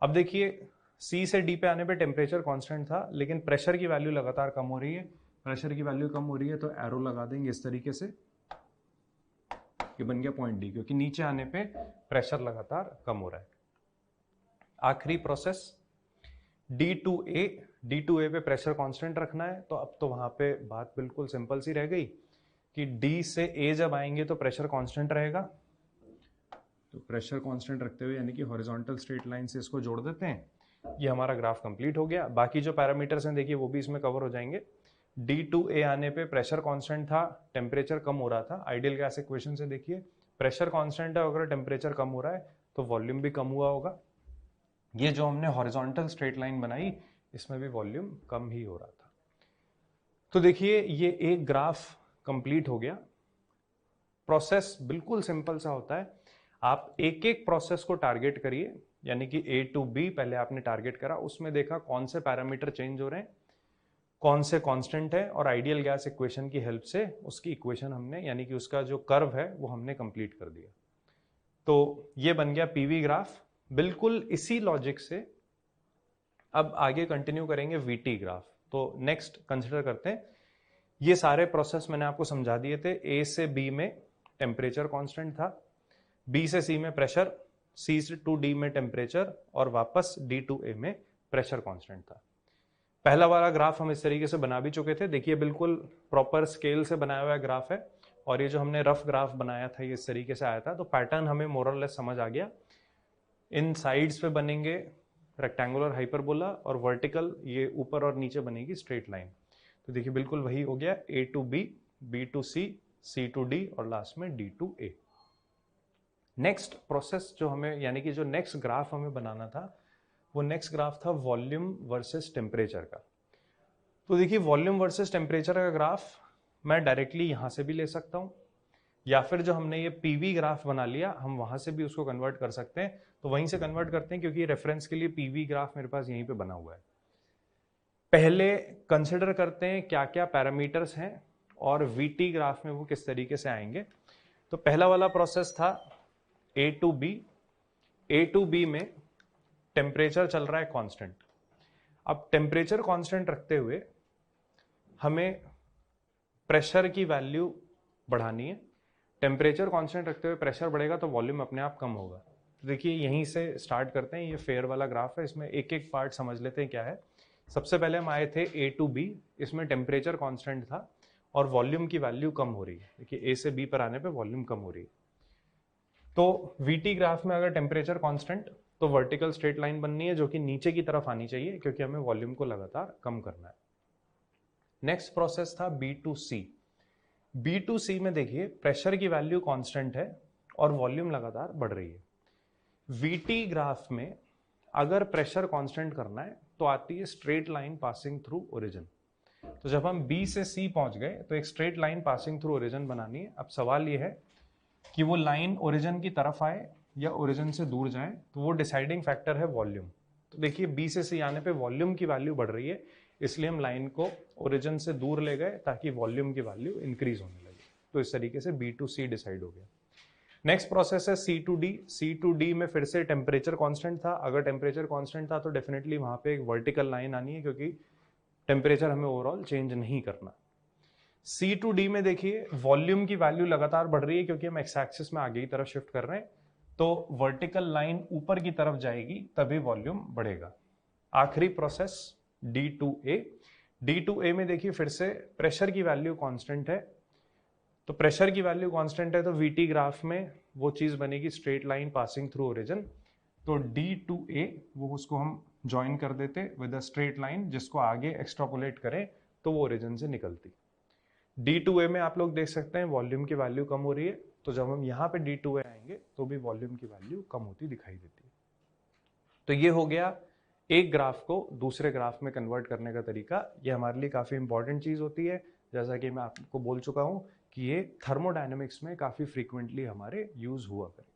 अब देखिए सी से डी पे आने पे टेम्परेचर कांस्टेंट था, लेकिन प्रेशर की वैल्यू लगातार कम हो रही है। प्रेशर की वैल्यू कम हो रही है तो एरो लगा देंगे इस तरीके से, ये बन गया पॉइंट डी, क्योंकि नीचे आने पे प्रेशर लगातार कम हो रहा है। आखिरी process D to A. D to A पे प्रेशर कांस्टेंट रखना है, तो अब तो वहां पे बात बिल्कुल सिंपल सी रह गई कि डी से ए जब आएंगे तो प्रेशर कांस्टेंट रहेगा। तो प्रेशर कांस्टेंट रखते हुए यानी कि हॉरिजॉन्टल स्ट्रेट लाइन से इसको जोड़ देते हैं। ये हमारा ग्राफ कंप्लीट हो गया। बाकी जो पैरामीटर्स हैं देखिए वो भी इसमें कवर हो जाएंगे। डी टू ए आने पे प्रेशर कांस्टेंट था, टेम्परेचर कम हो रहा था। आइडियल गैस इक्वेशन से देखिए प्रेशर कांस्टेंट है, अगर टेम्परेचर कम हो रहा है तो वॉल्यूम भी कम हुआ होगा। ये जो हमने हॉरिजॉन्टल स्ट्रेट लाइन बनाई, इसमें भी वॉल्यूम कम ही हो रहा था। तो देखिए ये एक ग्राफ कंप्लीट हो गया। प्रोसेस बिल्कुल सिंपल सा होता है, आप एक एक प्रोसेस को टारगेट करिए, यानी कि ए टू बी पहले आपने टारगेट करा, उसमें देखा कौन से पैरामीटर चेंज हो रहे हैं, कौन से कांस्टेंट है, और आइडियल गैस इक्वेशन की हेल्प से उसकी इक्वेशन हमने, यानी कि उसका जो कर्व है वो हमने कंप्लीट कर दिया। तो ये बन गया पीवी ग्राफ। बिल्कुल इसी लॉजिक से अब आगे कंटिन्यू करेंगे वीटी ग्राफ। तो नेक्स्ट कंसिडर करते हैं, ये सारे प्रोसेस मैंने आपको समझा दिए थे। ए से बी में टेम्परेचर कांस्टेंट था, बी से सी में प्रेशर, सी से टू डी में टेम्परेचर, और वापस डी टू ए में प्रेशर कांस्टेंट था। पहला वाला ग्राफ हम इस तरीके से बना भी चुके थे, देखिए बिल्कुल प्रॉपर स्केल से बनाया हुआ ग्राफ है। और ये जो हमने रफ ग्राफ बनाया था ये इस तरीके से आया था, तो पैटर्न हमें मोर और लेस समझ आ गया। इन साइड्स पे बनेंगे रेक्टेंगुलर हाइपरबोला, और वर्टिकल ये ऊपर और नीचे बनेगी स्ट्रेट लाइन। तो देखिए बिल्कुल वही हो गया, A to B, B to C, C to D, और लास्ट में D to A. Next process जो हमें, यानी कि जो नेक्स्ट ग्राफ हमें बनाना था, वो नेक्स्ट ग्राफ था वॉल्यूम वर्सेस टेम्परेचर का। तो देखिए वॉल्यूम वर्सेस टेम्परेचर का ग्राफ मैं डायरेक्टली यहां से भी ले सकता हूं, या फिर जो हमने ये पीवी ग्राफ बना लिया हम वहां से भी उसको कन्वर्ट कर सकते हैं। तो वहीं से कन्वर्ट करते हैं, क्योंकि रेफरेंस के लिए पीवी ग्राफ मेरे पास यहीं पे बना हुआ है। पहले कंसिडर करते हैं क्या क्या पैरामीटर्स हैं और वीटी ग्राफ में वो किस तरीके से आएंगे। तो पहला वाला प्रोसेस था A to B. A to B में टेम्परेचर चल रहा है कांस्टेंट। अब टेम्परेचर कांस्टेंट रखते हुए हमें प्रेशर की वैल्यू बढ़ानी है। टेम्परेचर कांस्टेंट रखते हुए प्रेशर बढ़ेगा तो वॉल्यूम अपने आप कम होगा। तो देखिए यहीं से स्टार्ट करते हैं, ये फेयर वाला ग्राफ है, इसमें एक एक पार्ट समझ लेते हैं क्या है। सबसे पहले हम आए थे ए टू बी, इसमें टेम्परेचर कांस्टेंट था और वॉल्यूम की वैल्यू कम हो रही है। देखिए ए से बी पर आने पे वॉल्यूम कम हो रही है। तो वीटी ग्राफ में अगर टेम्परेचर कांस्टेंट, तो वर्टिकल स्ट्रेट लाइन बननी है जो कि नीचे की तरफ आनी चाहिए, क्योंकि हमें वॉल्यूम को लगातार कम करना है। नेक्स्ट प्रोसेस था B to C. B to C में देखिए प्रेशर की वैल्यू कांस्टेंट है और वॉल्यूम लगातार बढ़ रही है। वीटी ग्राफ में अगर प्रेशर कांस्टेंट करना है तो आती है straight line passing through origin. तो जब हम बी से सी पहुंच गए तो एक straight line passing through origin बनानी है। अब सवाल यह है कि वो लाइन ओरिजिन की तरफ आए या ओरिजिन से दूर जाए, तो वो डिसाइडिंग फैक्टर है वॉल्यूम। तो देखिए बी से सी आने पे वॉल्यूम की वैल्यू बढ़ रही है, इसलिए हम लाइन को ओरिजिन से दूर ले गए ताकि वॉल्यूम की वैल्यू इंक्रीज होने लगे। तो इस तरीके से बी टू सी डिसाइड हो गया। नेक्स्ट प्रोसेस है C to D. C to D में फिर से टेम्परेचर कांस्टेंट था। अगर टेम्परेचर कांस्टेंट था तो डेफिनेटली वहां पे एक वर्टिकल लाइन आनी है, क्योंकि टेम्परेचर हमें ओवरऑल चेंज नहीं करना। सी टू डी में देखिए वॉल्यूम की वैल्यू लगातार बढ़ रही है, क्योंकि हम एक्स एक्सिस में आगे की तरफ शिफ्ट कर रहे हैं, तो वर्टिकल लाइन ऊपर की तरफ जाएगी तभी वॉल्यूम बढ़ेगा। आखिरी process D to A. D to A में देखिए फिर से प्रेशर की वैल्यू कांस्टेंट है। तो प्रेशर की वैल्यू कांस्टेंट है तो वीटी ग्राफ में वो चीज बनेगी straight line passing through origin. तो डी टू ए वो उसको हम ज्वाइन कर देते विद अ स्ट्रेट लाइन, जिसको आगे एक्सट्रापोलेट करें तो वो ओरिजिन से निकलती। D2A में आप लोग देख सकते हैं वॉल्यूम की वैल्यू कम हो रही है, तो जब हम यहाँ पे D2A आएंगे तो भी वॉल्यूम की वैल्यू कम होती दिखाई देती है। तो ये हो गया एक ग्राफ को दूसरे ग्राफ में कन्वर्ट करने का तरीका। ये हमारे लिए काफ़ी इंपॉर्टेंट चीज़ होती है, जैसा कि मैं आपको बोल चुका हूँ कि ये थर्मोडायनेमिक्स में काफ़ी फ्रीक्वेंटली हमारे यूज़ हुआ करे।